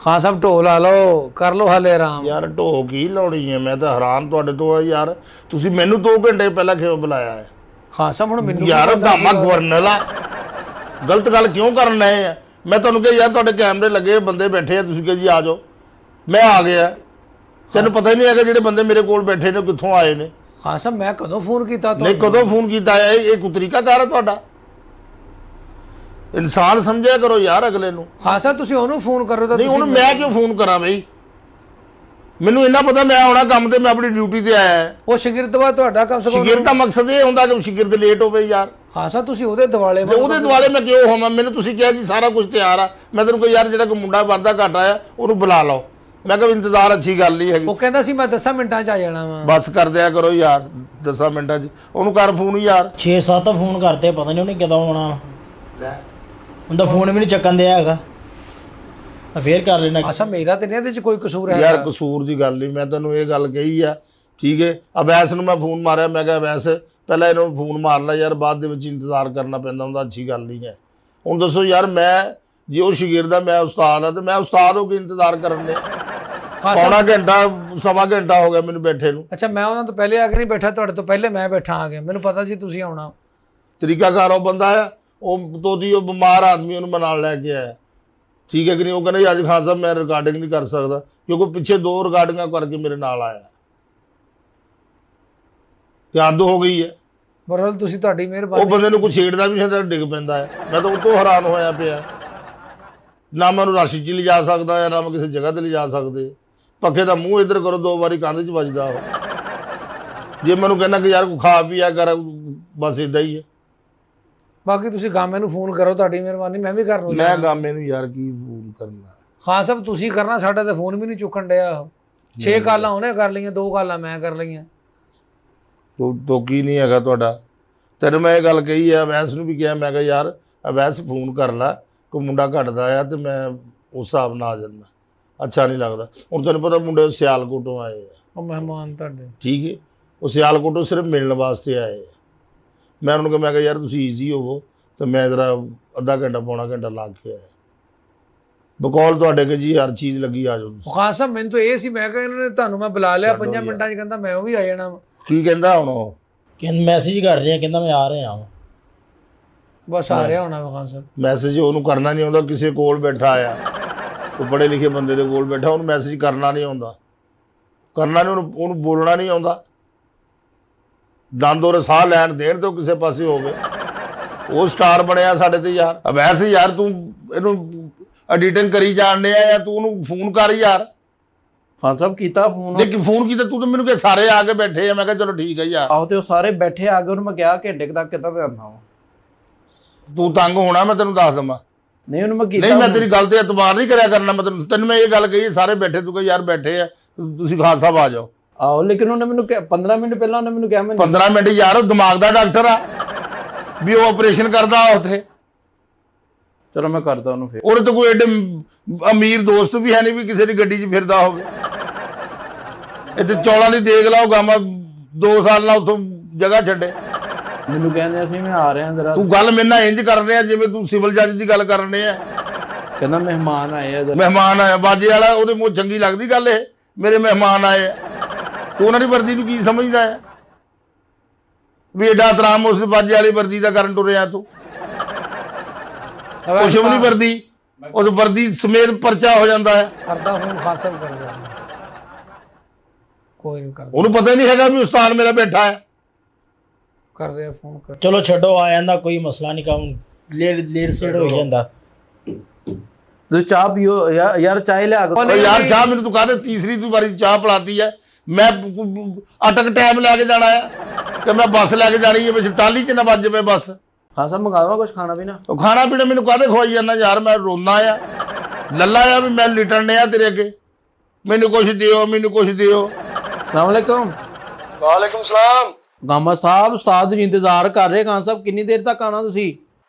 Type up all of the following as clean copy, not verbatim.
ਖਾਨ ਸਾਹਿਬ ਢੋ ਲਾ ਲਓ, ਕਰ ਲਓ ਹਾਲੇ ਆਰਾਮ। ਯਾਰ ਢੋ ਕੀ ਲਾਉਣੀ ਹੈ? ਮੈਂ ਤਾਂ ਹੈਰਾਨ ਤੁਹਾਡੇ ਤੋਂ ਆ ਯਾਰ, ਤੁਸੀਂ ਮੈਨੂੰ 2 ਘੰਟੇ ਪਹਿਲਾਂ ਕਿਉਂ ਬੁਲਾਇਆ ਹੈ? ਖਾਨ ਸਾਹਿਬ ਹੁਣ ਮੈਨੂੰ ਯਾਰ ਗਾਮਾ ਗਵਰਨਰ ਆ, ਗਲਤ ਗੱਲ ਕਿਉਂ ਕਰਨ ਆਏ ਆ? ਮੈਂ ਤੁਹਾਨੂੰ ਕਿਹਾ ਯਾਰ ਤੁਹਾਡੇ ਕੈਮਰੇ ਲੱਗੇ, ਬੰਦੇ ਬੈਠੇ ਆ, ਤੁਸੀਂ ਕਿਹਾ ਜੀ ਆ ਜਾਓ, ਮੈਂ ਆ ਗਿਆ। ਤੈਨੂੰ ਪਤਾ ਹੀ ਨਹੀਂ ਹੈਗਾ ਜਿਹੜੇ ਬੰਦੇ ਮੇਰੇ ਕੋਲ ਬੈਠੇ ਨੇ ਕਿੱਥੋਂ ਆਏ ਨੇ? ਖਾਨ ਸਾਹਿਬ ਮੈਂ ਕਦੋਂ ਫੋਨ ਕੀਤਾ ਨਹੀਂ ਕਦੋਂ ਫੋਨ ਕੀਤਾ ਹੈ? ਇਹ ਕੋਈ ਤਰੀਕਾਕਾਰ ਹੈ ਤੁਹਾਡਾ? ਇਨਸਾਨ ਸਮਝਿਆ ਕਰੋ ਯਾਰ ਅਗਲੇ ਨੂੰ। ਖਾਨ ਸਾਹਿਬ ਤੁਸੀਂ ਉਹਨੂੰ ਫੋਨ ਕਰੋ ਤਾਂ ਨਹੀਂ ਹੁਣ ਮੈਂ ਕਿਉਂ ਫੋਨ ਕਰਾਂ ਬਈ? ਮੈਨੂੰ ਇੰਨਾ ਪਤਾ ਮੈਂ ਆਉਣਾ ਕੰਮ ਤੇ, ਮੈਂ ਆਪਣੀ ਡਿਊਟੀ ਤੇ ਆਇਆ। ਉਹ ਸ਼ਾਗਿਰਦ ਵਾ ਤੁਹਾਡਾ, ਕਮ ਸੇ ਕਮ ਸ਼ਾਗਿਰਦ ਦਾ ਮਕਸਦ ਇਹ ਹੁੰਦਾ ਕਿ ਸ਼ਾਗਿਰਦ ਲੇਟ ਹੋਵੇ ਯਾਰ। ਖਾਨ ਸਾਹਿਬ ਤੁਸੀਂ ਉਹਦੇ ਦਿਵਾਲੇ ਉਹਦੇ ਦੁਆਲੇ ਮੈਂ ਕਿਉਂ ਹੋਵਾਂ? ਮੈਨੂੰ ਤੁਸੀਂ ਕਿਹਾ ਜੀ ਸਾਰਾ ਕੁਝ ਤਿਆਰ ਆ, ਮੈਂ ਤੈਨੂੰ ਕਿਹਾ ਯਾਰ ਜਿਹੜਾ ਕੋਈ ਮੁੰਡਾ ਵਰਦਾ ਘੱਟ ਆਇਆ ਉਹਨੂੰ ਬੁਲਾ ਲਓ। ਮੈਂ ਕਿਹਾ ਇੰਤਜ਼ਾਰ ਅੱਛੀ ਗੱਲ ਨਹੀਂ ਹੈਗੀ। ਉਹ ਕਹਿੰਦਾ ਸੀ ਮੈਂ 10 ਮਿੰਟਾਂ 'ਚ ਆ ਜਾਣਾ ਵਾ। ਬਸ ਕਰ ਦਿਆ ਕਰੋ ਯਾਰ 10 ਮਿੰਟਾਂ 'ਚ। ਉਹਨੂੰ ਕਰ ਫੋਨ ਯਾਰ। 6-7 ਫੋਨ ਕਰਤੇ, ਪਤਾ ਨਹੀਂ ਉਹਨੇ ਕਦੋਂ ਆਉਣਾ। ਉਹਦਾ ਫੋਨ ਵੀ ਨਹੀਂ ਚੱਕਣ ਦਿਆ ਹੈਗਾ। ਫੇਰ ਕਰ ਲੈਣਾ। ਅੱਛਾ ਮੇਰਾ ਤੇ ਨਹੀਂ ਇਹਦੇ 'ਚ ਕੋਈ ਕਸੂਰ ਹੈ ਯਾਰ ਕਸੂਰ ਦੀ ਗੱਲ ਨਹੀਂ, ਮੈਂ ਤੈਨੂੰ ਇਹ ਗੱਲ ਕਹੀ ਆ ਠੀਕ ਹੈ। ਅਵੈਸ ਨੂੰ ਮੈਂ ਫੋਨ ਮਾਰਿਆ, ਮੈਂ ਕਿਹਾ ਅਵੈਸ ਪਹਿਲਾਂ ਇਹਨੂੰ ਫੋਨ ਮਾਰ ਲੈ ਯਾਰ, ਬਾਅਦ ਦੇ ਵਿੱਚ ਇੰਤਜ਼ਾਰ ਕਰਨਾ ਪੈਂਦਾ ਹੁੰਦਾ, ਅੱਛੀ ਗੱਲ ਨਹੀਂ ਹੈ। ਹੁਣ ਦੱਸੋ ਯਾਰ, ਮੈਂ ਜੇ ਉਹ ਸ਼ਾਗਿਰਦ ਆ, ਮੈਂ ਉਸਤਾਦ ਆ, ਤੇ ਮੈਂ ਉਸਤਾਦ ਹੋ ਕੇ ਇੰਤਜ਼ਾਰ ਕਰਨ ਦੇ। ਪੌਣਾ ਘੰਟਾ ਸਵਾ ਘੰਟਾ ਹੋ ਗਿਆ ਮੈਨੂੰ ਬੈਠੇ ਨੂੰ। ਅੱਛਾ ਮੈਂ ਉਹਨਾਂ ਤੋਂ ਪਹਿਲੇ ਆ ਕੇ ਨਹੀਂ ਬੈਠਾ, ਤੁਹਾਡੇ ਤੋਂ ਪਹਿਲੇ ਮੈਂ ਬੈਠਾ ਆ ਗਿਆ, ਮੈਨੂੰ ਪਤਾ ਸੀ ਤੁਸੀਂ ਆਉਣਾ। ਤਰੀਕਾਕਾਰ ਉਹ ਬੰਦਾ ਆ, ਉਹ ਤੋਤੀ ਉਹ ਬਿਮਾਰ ਆਦਮੀ ਉਹਨੂੰ ਮੈਂ ਨਾਲ ਲੈ ਕੇ ਆਇਆ, ਠੀਕ ਹੈ ਕਿ ਨਹੀਂ? ਉਹ ਕਹਿੰਦਾ ਅੱਜ ਖਾਨ ਸਾਹਿਬ ਮੈਂ ਰਿਕਾਰਡਿੰਗ ਨਹੀਂ ਕਰ ਸਕਦਾ, ਕਿਉਂਕਿ ਪਿੱਛੇ 2 ਰਿਕਾਰਡਿੰਗਾਂ ਕਰਕੇ ਮੇਰੇ ਨਾਲ ਆਇਆ। ਕਿ ਹੱਦ ਹੋ ਗਈ ਹੈ। ਬਰਲ ਤੁਸੀਂ, ਤੁਹਾਡੀ ਮਿਹਰਬਾਨੀ। ਉਹ ਬੰਦੇ ਨੂੰ ਕੋਈ ਛੇੜਦਾ ਵੀ ਨਹੀਂ, ਡਿੱਗ ਪੈਂਦਾ ਹੈ। ਮੈਂ ਤਾਂ ਉਹ ਤੋਂ ਹੈਰਾਨ ਹੋਇਆ ਪਿਆ। ਨਾ ਮੈਂ ਉਹਨੂੰ ਰਾਸ਼ੀ 'ਚ ਲਿਜਾ ਸਕਦਾ ਹੈ, ਨਾ ਮੈਂ ਕਿਸੇ ਜਗ੍ਹਾ 'ਤੇ ਲਿਜਾ ਸਕਦੇ। ਪੱਖੇ ਦਾ ਮੂੰਹ ਇੱਧਰ ਕਰੋ 2 ਵਾਰੀ ਕੰਧ 'ਚ ਵੱਜਦਾ ਉਹ। ਜੇ ਮੈਨੂੰ ਕਹਿੰਦਾ ਕਿ ਯਾਰ ਕੋਈ ਖਾ ਪੀਆ ਕਰ, ਬਸ ਇੱਦਾਂ ਹੀ ਹੈ। ਬਾਕੀ ਤੁਸੀਂ ਗਾਮੇ ਨੂੰ ਫੋਨ ਕਰੋ, ਤੁਹਾਡੀ ਮਿਹਰਬਾਨੀ, ਮੈਂ ਵੀ ਕਰ ਲੂੰ। ਮੈਂ ਗਾਮੇ ਨੂੰ ਯਾਰ ਕੀ ਫੋਨ ਕਰਨਾ? ਖਾਨ ਸਾਹਿਬ ਤੁਸੀਂ ਕਰਨਾ, ਸਾਡਾ ਤਾਂ ਫੋਨ ਵੀ ਨਹੀਂ ਚੁੱਕਣ ਡਿਆ। 6 ਕਾਲਾਂ ਉਹਨੇ ਕਰ ਲਈਆਂ, 2 ਕਾਲਾਂ ਮੈਂ ਕਰ ਲਈਆਂ। ਤੋ ਕੀ ਨਹੀਂ ਹੈਗਾ ਤੁਹਾਡਾ? ਤੈਨੂੰ ਮੈਂ ਇਹ ਗੱਲ ਕਹੀ ਆ, ਅਵੈਸ ਨੂੰ ਵੀ ਕਿਹਾ, ਮੈਂ ਕਿਹਾ ਯਾਰ ਅਵੈਸ ਫੋਨ ਕਰ ਲੈ, ਕੋਈ ਮੁੰਡਾ ਘਟਦਾ ਆ ਤੇ ਮੈਂ ਉਸ ਹਿਸਾਬ ਨਾਲ ਆ ਜਾਂਦਾ, ਅੱਛਾ ਨਹੀਂ ਲੱਗਦਾ। ਹੁਣ ਤੈਨੂੰ ਪਤਾ ਮੁੰਡੇ ਸਿਆਲਕੋਟੋਂ ਆਏ ਆ, ਉਹ ਮਹਿਮਾਨ ਤੁਹਾਡੇ, ਠੀਕ ਹੈ? ਉਹ ਸਿਆਲਕੋਟੋਂ ਸਿਰਫ ਮਿਲਣ ਵਾਸਤੇ ਆਏ ਆ। ਮੈਂ ਉਹਨਾਂ ਨੂੰ ਕਿਹਾ, ਮੈਂ ਕਿਹਾ ਯਾਰ ਤੁਸੀਂ ਈਜ਼ੀ ਹੋਵੋ, ਤੇ ਮੈਂ ਜ਼ਰਾ ਅੱਧਾ ਘੰਟਾ ਪੌਣਾ ਘੰਟਾ ਲਾ ਕੇ ਆਇਆ ਬਕੌਲ ਤੁਹਾਡੇ ਕਿ ਜੀ ਹਰ ਚੀਜ਼ ਲੱਗੀ ਆ ਜਾਓ। ਖਾਨ ਸਾਹਿਬ ਮੈਨੂੰ ਤਾਂ ਇਹ ਸੀ, ਮੈਂ ਕਿਹਾ ਇਹਨਾਂ ਨੇ ਤੁਹਾਨੂੰ ਮੈਂ ਬੁਲਾ ਲਿਆ 5 ਮਿੰਟਾਂ 'ਚ, ਕਹਿੰਦਾ ਮੈਂ ਉਹ ਵੀ ਆ ਜਾਣਾ। ਕੀ ਕਹਿੰਦਾ ਹੁਣ ਉਹ? ਕਹਿੰਦਾ ਮੈਸੇਜ ਕਰ ਰਿਹਾ, ਕਹਿੰਦਾ ਮੈਂ ਆ ਰਿਹਾ ਹਾਂ। ਬਸ ਆ ਰਿਹਾ ਹੋਣਾ ਖਾਨ ਸਾਹਿਬ। ਮੈਸੇਜ ਉਹਨੂੰ ਕਰਨਾ ਨਹੀਂ ਆਉਂਦਾ, ਕਿਸੇ ਕੋਲ ਬੈਠਾ ਆ, ਉਹ ਪੜ੍ਹੇ ਲਿਖੇ ਬੰਦੇ ਦੇ ਕੋਲ ਬੈਠਾ, ਉਹਨੂੰ ਮੈਸੇਜ ਕਰਨਾ ਨਹੀਂ ਆਉਂਦਾ, ਕਰਨਾ ਨਹੀਂ ਉਹਨੂੰ ਬੋਲਣਾ ਨਹੀਂ ਆਉਂਦਾ। ਦੰਦ ਉਹਦੇ ਸਾਹ ਲੈਣ ਦੇਣ ਤੋਂ ਕਿਸੇ ਪਾਸੇ ਹੋਵੇ। ਉਹ ਸਟਾਰ ਬਣਿਆ ਸਾਡੇ ਤੇ ਯਾਰ। ਵੈਸੇ ਯਾਰ ਤੂੰ ਇਹਨੂੰ ਐਡੀਟਿੰਗ ਕਰੀ ਜਾਣਦੇ ਆ, ਜਾਂ ਤੂੰ ਉਹਨੂੰ ਫੋਨ ਕਰ ਯਾਰ। ਖਾਨ ਸਾਹਿਬ ਕੀਤਾ ਫੋਨ? ਲੇਕਿਨ ਫੋਨ ਕੀਤਾ ਤੂੰ ਤਾਂ ਮੈਨੂੰ ਕਿ ਸਾਰੇ ਆ ਕੇ ਬੈਠੇ ਆ। ਮੈਂ ਕਿਹਾ ਚਲੋ ਠੀਕ ਹੈ ਯਾਰ। ਆਹੋ ਤੇ ਉਹ ਸਾਰੇ ਬੈਠੇ ਆ ਗਏ, ਉਹਨੂੰ ਮੈਂ ਕਿਹਾ ਘੰਟੇ ਤੱਕ ਕਿੱਦਾਂ ਤੇ ਆਉਣਾ ਵਾ। ਤੂੰ ਤੰਗ ਹੋਣਾ, ਮੈਂ ਤੈਨੂੰ ਦੱਸ ਦਵਾਂ। ਨਹੀਂ ਉਹਨੂੰ ਮੈਂ ਕੀਤਾ, ਨਹੀਂ ਮੈਂ ਤੇਰੀ ਗੱਲ ਤੇ ਇਤਬਾਰ ਨਹੀਂ ਕਰਿਆ ਕਰਨਾ। ਮੈਂ ਤੈਨੂੰ ਮੈਂ ਇਹ ਗੱਲ ਕਹੀ, ਸਾਰੇ ਬੈਠੇ, ਤੂੰ ਕਹ ਯਾਰ ਬੈਠੇ ਆ, ਤੁਸੀਂ ਖਾਨ ਸਾਹਿਬ ਆ ਜਾਓ। ਆਹੋ ਲੇਕਿਨ ਉਹਨੇ ਮੈਨੂੰ 15 ਮਿੰਟ ਪਹਿਲਾਂ ਉਹਨੇ ਮੈਨੂੰ ਕਿਹਾ, ਮੈਂ 15 ਮਿੰਟ ਯਾਰ, ਉਹ ਦਿਮਾਗ ਦਾ ਡਾਕਟਰ ਆ ਵੀ, ਉਹ ਆਪਰੇਸ਼ਨ ਕਰਦਾ ਉੱਥੇ। ਚਲੋ ਮੈਂ ਕਰਦਾ ਉਹਨੂੰ ਫਿਰ। ਉਹਦੇ ਤੋਂ ਕੋਈ ਐਡੇ ਅਮੀਰ ਦੋਸਤ ਵੀ ਹੈ ਨਹੀਂ ਵੀ ਕਿਸੇ ਦੀ ਗੱਡੀ 'ਚ ਫਿਰਦਾ ਹੋਵੇ। ਇੱਥੇ ਚੌਲਾਂ ਦੀ ਦੇਖ ਲਾਓ, ਗਾਮਾ 2 ਸਾਲ ਨਾਲ ਉੱਥੋਂ ਜਗ੍ਹਾ ਛੱਡੇ। ਮੈਨੂੰ ਕਹਿੰਦੇ ਅਸੀਂ ਮੈਂ ਆ ਰਿਹਾ ਜਰਾ। ਤੂੰ ਗੱਲ ਮੇਰੇ ਨਾਲ ਇੰਜ ਕਰ ਰਿਹਾ ਜਿਵੇਂ ਤੂੰ ਸਿਵਲ ਜੱਜ ਦੀ ਗੱਲ ਕਰ ਰਹੇ ਆ। ਕਹਿੰਦਾ ਮਹਿਮਾਨ ਆਏ ਆ। ਮਹਿਮਾਨ ਆਇਆ ਬਾਜੇ ਵਾਲਾ, ਉਹਦੇ ਮੂੰਹ ਚੰਗੀ ਲੱਗਦੀ ਗੱਲ ਇਹ, ਮੇਰੇ ਮਹਿਮਾਨ ਆਏ ਆ। ਤੂੰ ਉਹਨਾਂ ਦੀ ਵਰਦੀ ਨੂੰ ਕੀ ਸਮਝਦਾ ਹੈ ਵੀ ਐਡਾ ਇਤਰਾਮ ਉਸ ਬਾਜੇ ਵਾਲੀ ਵਰਦੀ ਦਾ ਕਰਨ ਟੁਰਿਆ ਤੂੰ? ਕੁਛ ਵੀ ਨਹੀਂ ਵਰਦੀ, ਉਸ ਵਰਦੀ ਸਮੇਤ ਪਰਚਾ ਹੋ ਜਾਂਦਾ ਹੈ। ਕਰਦਾ ਹੁਣ ਖਾਨ ਸਾਹਿਬ ਕਰਦਾ, ਕੋਈ ਨਹੀਂ ਕਰਦਾ। ਉਹਨੂੰ ਪਤਾ ਨਹੀਂ ਹੈਗਾ ਵੀ ਉਸਤਾਦ ਮੇਰਾ ਬੈਠਾ ਹੈ। ਕਰਦੇ ਆ ਫੋਨ ਕਰ। ਚਲੋ ਛੱਡੋ, ਆ ਜਾਂਦਾ, ਕੋਈ ਮਸਲਾ ਨਹੀਂ। ਕੰਮ ਲੇਟ ਸਟੇਟ ਹੋ ਜਾਂਦਾ। ਤੁਸੀਂ ਚਾਹ ਪੀਓ ਯਾਰ, ਚਾਹ ਲਿਆ ਕੇ। ਯਾਰ ਚਾਹ ਮੈਨੂੰ ਤੂੰ ਕਹਦੇ ਤੀਸਰੀ ਤੂੰ ਵਾਰੀ ਚਾਹ ਪਿਲਾਤੀ ਹੈ। ਮੈਂ ਅਟਕ ਟਾਈਮ ਲੈ ਕੇ ਜਾਣਾ ਹੈ ਕਿ ਮੈਂ ਬੱਸ ਲੈ ਕੇ ਜਾਣੀ ਹੈ, ਵਿੱਚ ਟਾਲੀ 'ਚ ਨਾ ਵੱਜ ਪਏ ਬੱਸ। ਖਾਨ ਸਾਹਿਬ ਮੰਗਾਵਾ ਕੁਝ ਖਾਣਾ ਪੀਣਾ? ਉਹ ਖਾਣਾ ਪੀਣਾ ਮੈਨੂੰ ਕਾਹਦੇ ਖਵਾਈ ਜਾਂਦਾ ਯਾਰ? ਮੈਂ ਰੋਂਦਾ ਆ, ਲੱਲਾ ਆ ਵੀ ਮੈਂ ਲਿਟਣ ਆ ਤੇਰੇ ਅੱਗੇ, ਮੈਨੂੰ ਕੁਛ ਦਿਓ, ਮੈਨੂੰ ਕੁਛ ਦਿਓ। अस्सलाम वालेकुम। वालेकुम सलाम। गामा साहब उस्ताद जी इंतजार कर रहे। खान साहब कितनी देर तक आना तुसी?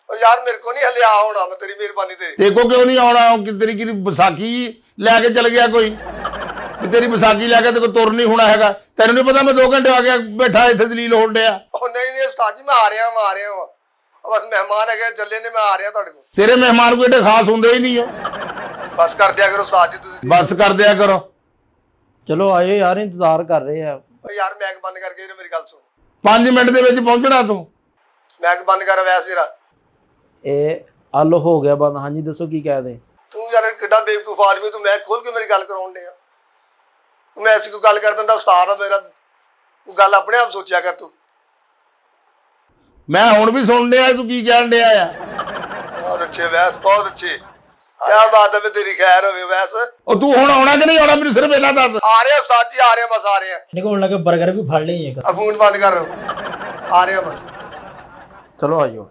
यार मेरे को नहीं हले आ होना, मैं तेरी मेहरबानी ते। देखो क्यों नहीं आना? तेरी की विसाखी लैके चल गया कोई, तेरी विसाखी लैके तो तुर नहीं होना है। तेन नहीं पता मैं 2 घंटे आ गया बैठा इतने दलील होन डया। नहीं उस्ताद जी मैं आ रहा हूँ, बस मेहमान है चले ने, मैं आ रहा तुहाडे कोल। तेरे मेहमान कोई एडे खास होंगे ही नहीं हो। ਬਸ ਕਰ ਦਿਆ ਕਰੋ ਉਸਤਾਦ ਜੀ ਤੁਸੀਂ। ਬਸ ਕਰ ਦਿਆ ਕਰੋ। ਚਲੋ ਆਇਓ ਯਾਰ, ਇੰਤਜ਼ਾਰ ਕਰ ਰਹੇ ਆ। ਓ ਯਾਰ ਮੈਕ ਬੰਦ ਕਰਕੇ ਵੀਰੇ ਮੇਰੀ ਗੱਲ ਸੁਣ। 5 ਮਿੰਟ ਦੇ ਵਿੱਚ ਪਹੁੰਚਣਾ ਤੂੰ। ਮੈਕ ਬੰਦ ਕਰ ਵੈਸੇ ਜਰਾ। ਇਹ ਹੱਲ ਹੋ ਗਿਆ ਬੰਦ। ਹਾਂਜੀ ਦੱਸੋ ਕੀ ਕਹਿ ਦੇ। ਤੂੰ ਯਾਰ ਕਿੱਡਾ ਬੇਵਕੂਫ ਆਦਮੀ, ਤੂੰ ਮੈਕ ਖੋਲ ਕੇ ਮੇਰੀ ਗੱਲ ਕਰਾਉਣ ਡਿਆ। ਮੈਂ ਐਸੀ ਕੋਈ ਗੱਲ ਕਰ ਦਿੰਦਾ, ਉਸਤਾਦ ਆ ਮੇਰਾ, ਤੂੰ ਗੱਲ ਆਪਣੇ ਆਪ ਸੋਚਿਆ ਕਰ ਤੂੰ। ਮੈਂ ਹੁਣ ਵੀ ਸੁਣ ਲਿਆ ਤੂੰ ਕੀ ਕਹਿਣ ਡਿਆ ਆ। ਬਹੁਤ ਅੱਛੇ ਵੈਸ, ਬਹੁਤ ਅੱਛੇ। ਕਿਆ ਬਾਤ ਹੈ, ਤੇਰੀ ਖੈਰ ਹੋਵੇ ਵੈਸ। ਉਹ ਤੂੰ ਹੁਣ ਆਉਣਾ ਕਿ ਨਹੀਂ ਆਉਣਾ ਮੈਨੂੰ ਸਿਰਫ ਇਹਨਾਂ ਦੱਸ। ਆ ਰਿਹਾ ਉਸਤਾਦ ਜੀ, ਆ ਰਿਹਾ ਬਸ, ਆ ਰਿਹਾ। ਇਹਨੇ ਕੋਲ ਲੱਗੇ 버ਗਰ ਵੀ ਫੜ ਲਈ ਇੱਕ। ਆ ਫੋਨ ਬੰਦ ਕਰ, ਆ ਰਿਹਾ ਬਸ। ਚਲੋ ਆਇਓ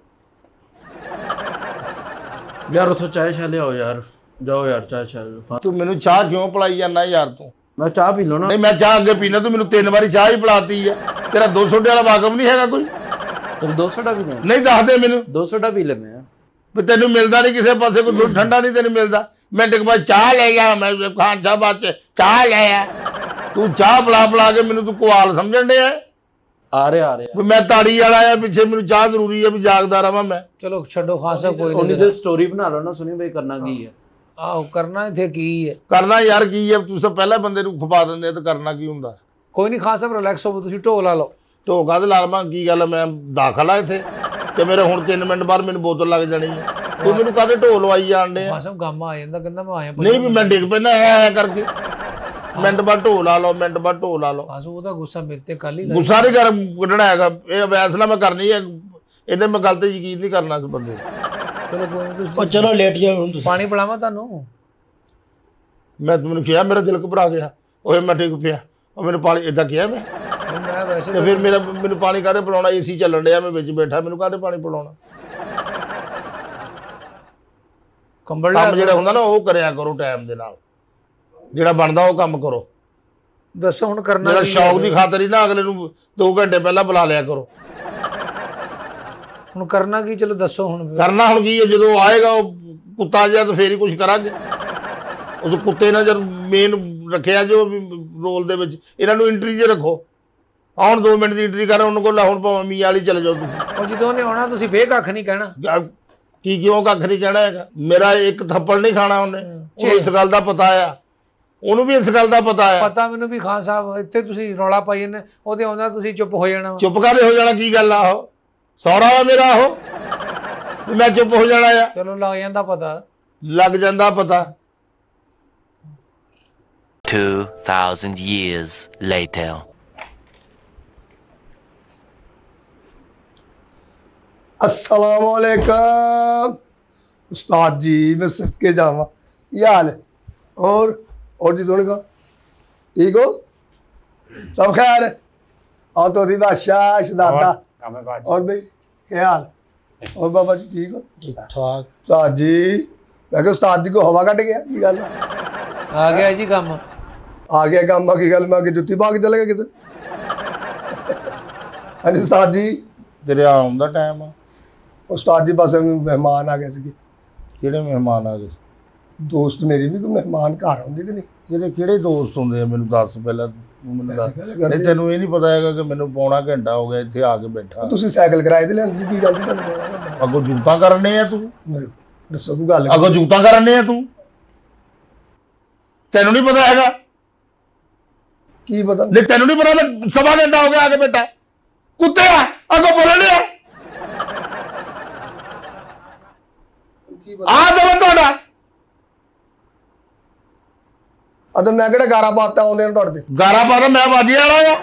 ਯਾਰ, ਉਥੋਂ ਚਾਹ ਛਾ ਲਿਆਓ ਯਾਰ। ਜਾਓ ਯਾਰ, ਚਾਹ ਛਾ। ਤੂੰ ਮੈਨੂੰ ਚਾਹ ਕਿਉਂ ਪਿਲਾਈ ਜਾਂਦਾ ਯਾਰ ਤੂੰ? ਮੈਂ ਚਾਹ ਪੀ ਲਓ ਨਾ। ਨਹੀਂ ਮੈਂ ਚਾਹ ਅੱਗੇ ਪੀਣਾ, ਤੂੰ ਮੈਨੂੰ 3 ਵਾਰੀ ਚਾਹ ਹੀ ਪਿਲਾਤੀ ਹੈ। ਤੇਰਾ 200 ਵਾਲਾ ਵਾਕਮ ਨਹੀਂ ਹੈਗਾ ਕੋਈ? ਚਲ 200 ਦਾ ਵੀ ਨਹੀਂ, ਨਹੀਂ ਦੱਸ ਦੇ ਮੈਨੂੰ। 200 ਦਾ ਪੀ ਲੈਂਦੇ ਆ। ਵੀ ਤੈਨੂੰ ਮਿਲਦਾ ਨਹੀਂ ਕਿਸੇ ਪਾਸੇ, ਕੋਈ ਦੁੱਧ ਠੰਡਾ ਨਹੀਂ ਤੈਨੂੰ ਮਿਲਦਾ। ਮੈਂ ਟਿਕ ਬਾਅਦ ਚਾਹ ਲੈ ਗਿਆ, ਮੈਂ ਖਾਨ ਸਾਹਿਬ ਬਾਅਦ ਚਾਹ ਲੈ ਆ। ਤੂੰ ਚਾਹ ਪਿਲਾ ਕੇ ਮੈਨੂੰ ਤੂੰ ਕੁਆਲ ਸਮਝਣ ਡਿਆ ਆ ਰਿਹਾ ਵੀ ਮੈਂ ਤਾੜੀ ਵਾਲਾ ਆ ਪਿੱਛੇ, ਮੈਨੂੰ ਚਾਹ ਜ਼ਰੂਰੀ ਹੈ ਵੀ ਜਾਗਦਾ ਰਵਾਂ ਮੈਂ। ਚਲੋ ਛੱਡੋ ਖਾਨ ਸਾਹਿਬ, ਕੋਈ ਉਹਨੀ ਨਹੀਂ। ਤੇ ਸਟੋਰੀ ਬਣਾ ਲਓ ਨਾ, ਸੁਣੀ ਬਈ ਕਰਨਾ ਕੀ ਹੈ। ਆਹੋ ਕਰਨਾ ਇੱਥੇ ਕੀ ਹੈ? ਕਰਨਾ ਯਾਰ ਕੀ ਹੈ? ਤੁਸੀਂ ਤਾਂ ਪਹਿਲਾਂ ਬੰਦੇ ਨੂੰ ਖਪਾ ਦਿੰਦੇ ਤਾਂ ਕਰਨਾ ਕੀ ਹੁੰਦਾ? ਕੋਈ ਨਹੀਂ ਖਾਨ ਸਾਹਿਬ, ਰਿਲੈਕਸ ਹੋਵੋ, ਤੁਸੀਂ ਢੋਲ ਲਾ ਲਓ। ਢੋਕਾ ਤੇ ਲਾ ਲਵਾਂ ਕੀ ਗੱਲ, ਮੈਂ ਦਾਖਲ ਆ ਇੱਥੇ ਤੇ ਮੇਰੇ ਹੁਣ 3 ਮਿੰਟ ਬਾਅਦ ਮੈਨੂੰ ਬੋਤਲ ਲੱਗ ਜਾਣੀ ਹੈ। ਤੂੰ ਮੈਨੂੰ ਕਾਹਦੇ ਢੋਲ ਲਵਾਈ ਜਾਣ ਡੇ? ਖਾਨ ਸਾਹਿਬ ਗਾਮਾ ਆ ਜਾਂਦਾ, ਕਹਿੰਦਾ ਮੈਂ ਆਇਆ। ਨਹੀਂ ਵੀ ਮੈਂ ਡਿੱਗ ਪੈਣਾ ਐ ਕਰਕੇ। ਮਿੰਟ ਬਾਅਦ ਢੋਲ ਲਾ ਲਓ, ਮਿੰਟ ਬਾਅਦ ਢੋਲ ਲਾ ਲਓ। ਖਾਨ ਸਾਹਿਬ ਉਹਦਾ ਗੁੱਸਾ ਮੇਰੇ ਤੇ ਕੱਲ ਹੀ ਗੁੱਸਾ ਨਹੀਂ ਕਰ ਕੱਢਣਾ ਹੈਗਾ, ਇਹ ਫੈਸਲਾ ਮੈਂ ਕਰਨੀ ਹੈ। ਇਹਦੇ ਮੈਂ ਗੱਲ ਤੇ ਯਕੀਨ ਨਹੀਂ ਕਰਨਾ ਇਸ ਬੰਦੇ ਦਾ। ਚਲੋ ਕੋਈ ਨਹੀਂ, ਉਹ ਤੁਸੀਂ ਚਲੋ ਲੇਟ ਜਾਓ ਹੁਣ ਤੁਸੀਂ। ਪਾਣੀ ਪਿਲਾਵਾਂ ਤੁਹਾਨੂੰ? ਮੈਂ ਤੁਹਾਨੂੰ ਕਿਹਾ ਮੇਰਾ ਦਿਲ ਘਬਰਾ ਗਿਆ, ਓਏ ਮੈਂ ਡਿੱਗ ਪਿਆ। ਉਹ ਮੈਨੂੰ ਪਾਣੀ ਇਦਾਂ ਕਿਹਾ ਮੈਂ? ਮੈਂ ਵੈਸੇ ਤੇ ਫਿਰ ਮੈਨੂੰ ਪਾਣੀ ਕਾਹਦੇ ਪਿਲਾਉਣਾ? ਏਸੀ ਚੱਲਣ ਡਿਆ, ਮੈਂ ਵਿੱਚ ਬੈਠਾ, ਮੈਨੂੰ ਕਾਹਦੇ ਪਾਣੀ ਪਿਲਾਉਣਾ? ਕੰਬਲ ਕੰਮ ਜਿਹੜਾ ਹੁੰਦਾ ਨਾ ਉਹ ਕਰਿਆ ਕਰੋ ਟਾਈਮ ਦੇ ਨਾਲ, ਜਿਹੜਾ ਬਣਦਾ ਉਹ ਕੰਮ ਕਰੋ। ਦੱਸੋ ਹੁਣ ਕਰਨਾ ਮੇਰਾ ਕੀ ਸ਼ੌਕ ਹੈ? ਦੀ ਖਾਤਰ ਹੀ ਨਾ ਅਗਲੇ ਨੂੰ 2 ਘੰਟੇ ਪਹਿਲਾਂ ਬੁਲਾ ਲਿਆ ਕਰੋ। ਹੁਣ ਕਰਨਾ ਕੀ? ਚਲੋ ਦੱਸੋ ਹੁਣ। ਕਰਨਾ ਹੁਣ ਕੀ ਹੈ? ਜਦੋਂ ਆਏਗਾ ਉਹ ਕੁੱਤਾ ਜਿਹਾ ਤਾਂ ਫੇਰ ਹੀ ਕੁਝ ਕਰਾਂਗੇ। ਉਸ ਕੁੱਤੇ ਨਾਲ ਜਦ ਮੇਨ ਰੱਖਿਆ ਜੋ ਰੋਲ ਦੇ ਵਿੱਚ, ਇਹਨਾਂ ਨੂੰ ਐਂਟਰੀ 'ਚ ਰੱਖੋ। ਆਉਣ 2 ਮਿੰਟ ਦੀ ਐਂਟਰੀ ਕਰ, ਉਹਨਾਂ ਕੋਲ ਹੁਣ ਭਾਵੇਂ ਮੀਆਂ ਵਾਲੀ ਚਲੇ ਜਾਓ ਤੁਸੀਂ। ਉਹ ਜਦੋਂ ਉਹਨੇ ਆਉਣਾ ਤੁਸੀਂ ਫੇਰ ਕੱਖ ਨਹੀਂ ਕਹਿਣਾ। ਕੀ ਕਿਉਂ ਕੱਖ ਨਹੀਂ ਕਹਿਣਾ ਹੈਗਾ? ਮੇਰਾ ਇੱਕ ਥੱਪੜ ਨਹੀਂ ਖਾਣਾ ਉਹਨੇ। ਉਹਨੂੰ ਇਸ ਗੱਲ ਦਾ ਪਤਾ ਆ, ਉਹਨੂੰ ਵੀ ਇਸ ਗੱਲ ਦਾ ਪਤਾ ਆ। ਪਤਾ ਮੈਨੂੰ ਵੀ ਖਾਨ ਸਾਹਿਬ, ਇੱਥੇ ਤੁਸੀਂ ਰੌਲਾ ਪਾਈ ਜਾਂਦੇ, ਉਹਦੇ ਆਉਂਦਾ ਤੁਸੀਂ ਚੁੱਪ ਹੋ ਜਾਣਾ। ਚੁੱਪ ਕਾਹਦੇ ਹੋ ਜਾਣਾ? ਕੀ ਗੱਲ ਆ? ਉਹ ਸੌਰਾ ਵਾ ਮੇਰਾ, ਉਹ ਵੀ ਮੈਂ ਚੁੱਪ ਹੋ ਜਾਣਾ ਆ? ਚਲੋ ਲੱਗ ਜਾਂਦਾ ਪਤਾ। ਲੱਗ ਜਾਂਦਾ ਪਤਾ। 2000 years later. अस्सलाम वालेकुम उस्ताद जी, मैं सदके जावा। क्या हाल है? और जी सोने का ठीक हो? सब खैर है? और तो दी बादशाह शहजादा और भाई क्या हाल? और बाबा जी ठीक हो? ਠੀਕ ਠਾਕ। उस्ताद जी, मैं क्या उस्ताद जी को हवा कट गया की गल? ਆ ਗਿਆ ਜੀ ਕੰਮ। आ गया काम की गल, मैं जुत्ती पा के चले गया किसे? हाँ जी उस्ताद जी। ਤੇਰੇ ਆਉਣ ਦਾ ਟਾਈਮ ਆ? उस्ताद जी बस मेहमान आ गए थे। ਕਿਹੜੇ ਮਹਿਮਾਨ ਆ ਗਏ? दोस्त मेरी भी कोई मेहमान घर आਉਂਦੇ ਕਿ ਨਹੀਂ? ਤੇਰੇ ਕਿਹੜੇ ਦੋਸਤ ਹੁੰਦੇ ਆ ਮੈਨੂੰ ਦੱਸ ਪਹਿਲਾਂ। ਤੂੰ ਮੈਨੂੰ ਦੱਸ। ਗੱਲ ਕਰਦੇ। ਨਹੀਂ ਤੈਨੂੰ ਇਹ ਨਹੀਂ ਪਤਾ ਹੈਗਾ ਕਿ ਮੈਨੂੰ ਪੌਣਾ ਘੰਟਾ ਹੋ ਗਿਆ ਇੱਥੇ ਆ ਕੇ ਬੈਠਾ। ਤੁਸੀਂ ਸਾਈਕਲ ਕਿਰਾਏ ਤੇ ਲਿਆਂਦੀ ਕੀ ਗੱਲ ਸੀ ਤੁਹਾਨੂੰ? ਅੱਗੋਂ ਜੂਤਾਂ ਕਰਨੇ ਆ ਤੂੰ? ਦੱਸੋ ਕੋਈ ਗੱਲ। ਅੱਗੋਂ ਜੂਤਾਂ ਕਰਨੇ ਆ ਤੂੰ? ਤੈਨੂੰ ਨਹੀਂ ਪਤਾ ਹੈਗਾ? ਕੀ ਪਤਾ? ਨਹੀਂ ਤੈਨੂੰ ਨਹੀਂ ਪਤਾ ਮੈਂ ਸਵਾ ਘੰਟਾ ਹੋ ਗਿਆ ਆ ਕੇ ਬੈਠਾ? ਕੁੱਤੇ ਆ ਅੱਗੋਂ ਬੋਲਣ ਡਿਆ ਆ ਦਵਾ ਤੁਹਾਡਾ। ਅਦੋਂ ਮੈਂ ਕਿਹੜਾ ਗਾਰਾ ਪਾਤਾ ਆਉਂਦੇ ਨੇ ਤੁਹਾਡੇ ਤੇ? ਗਾਰਾ ਪਾਦਾ ਮੈਂ ਬਾਜੀ ਵਾਲਾ ਆ,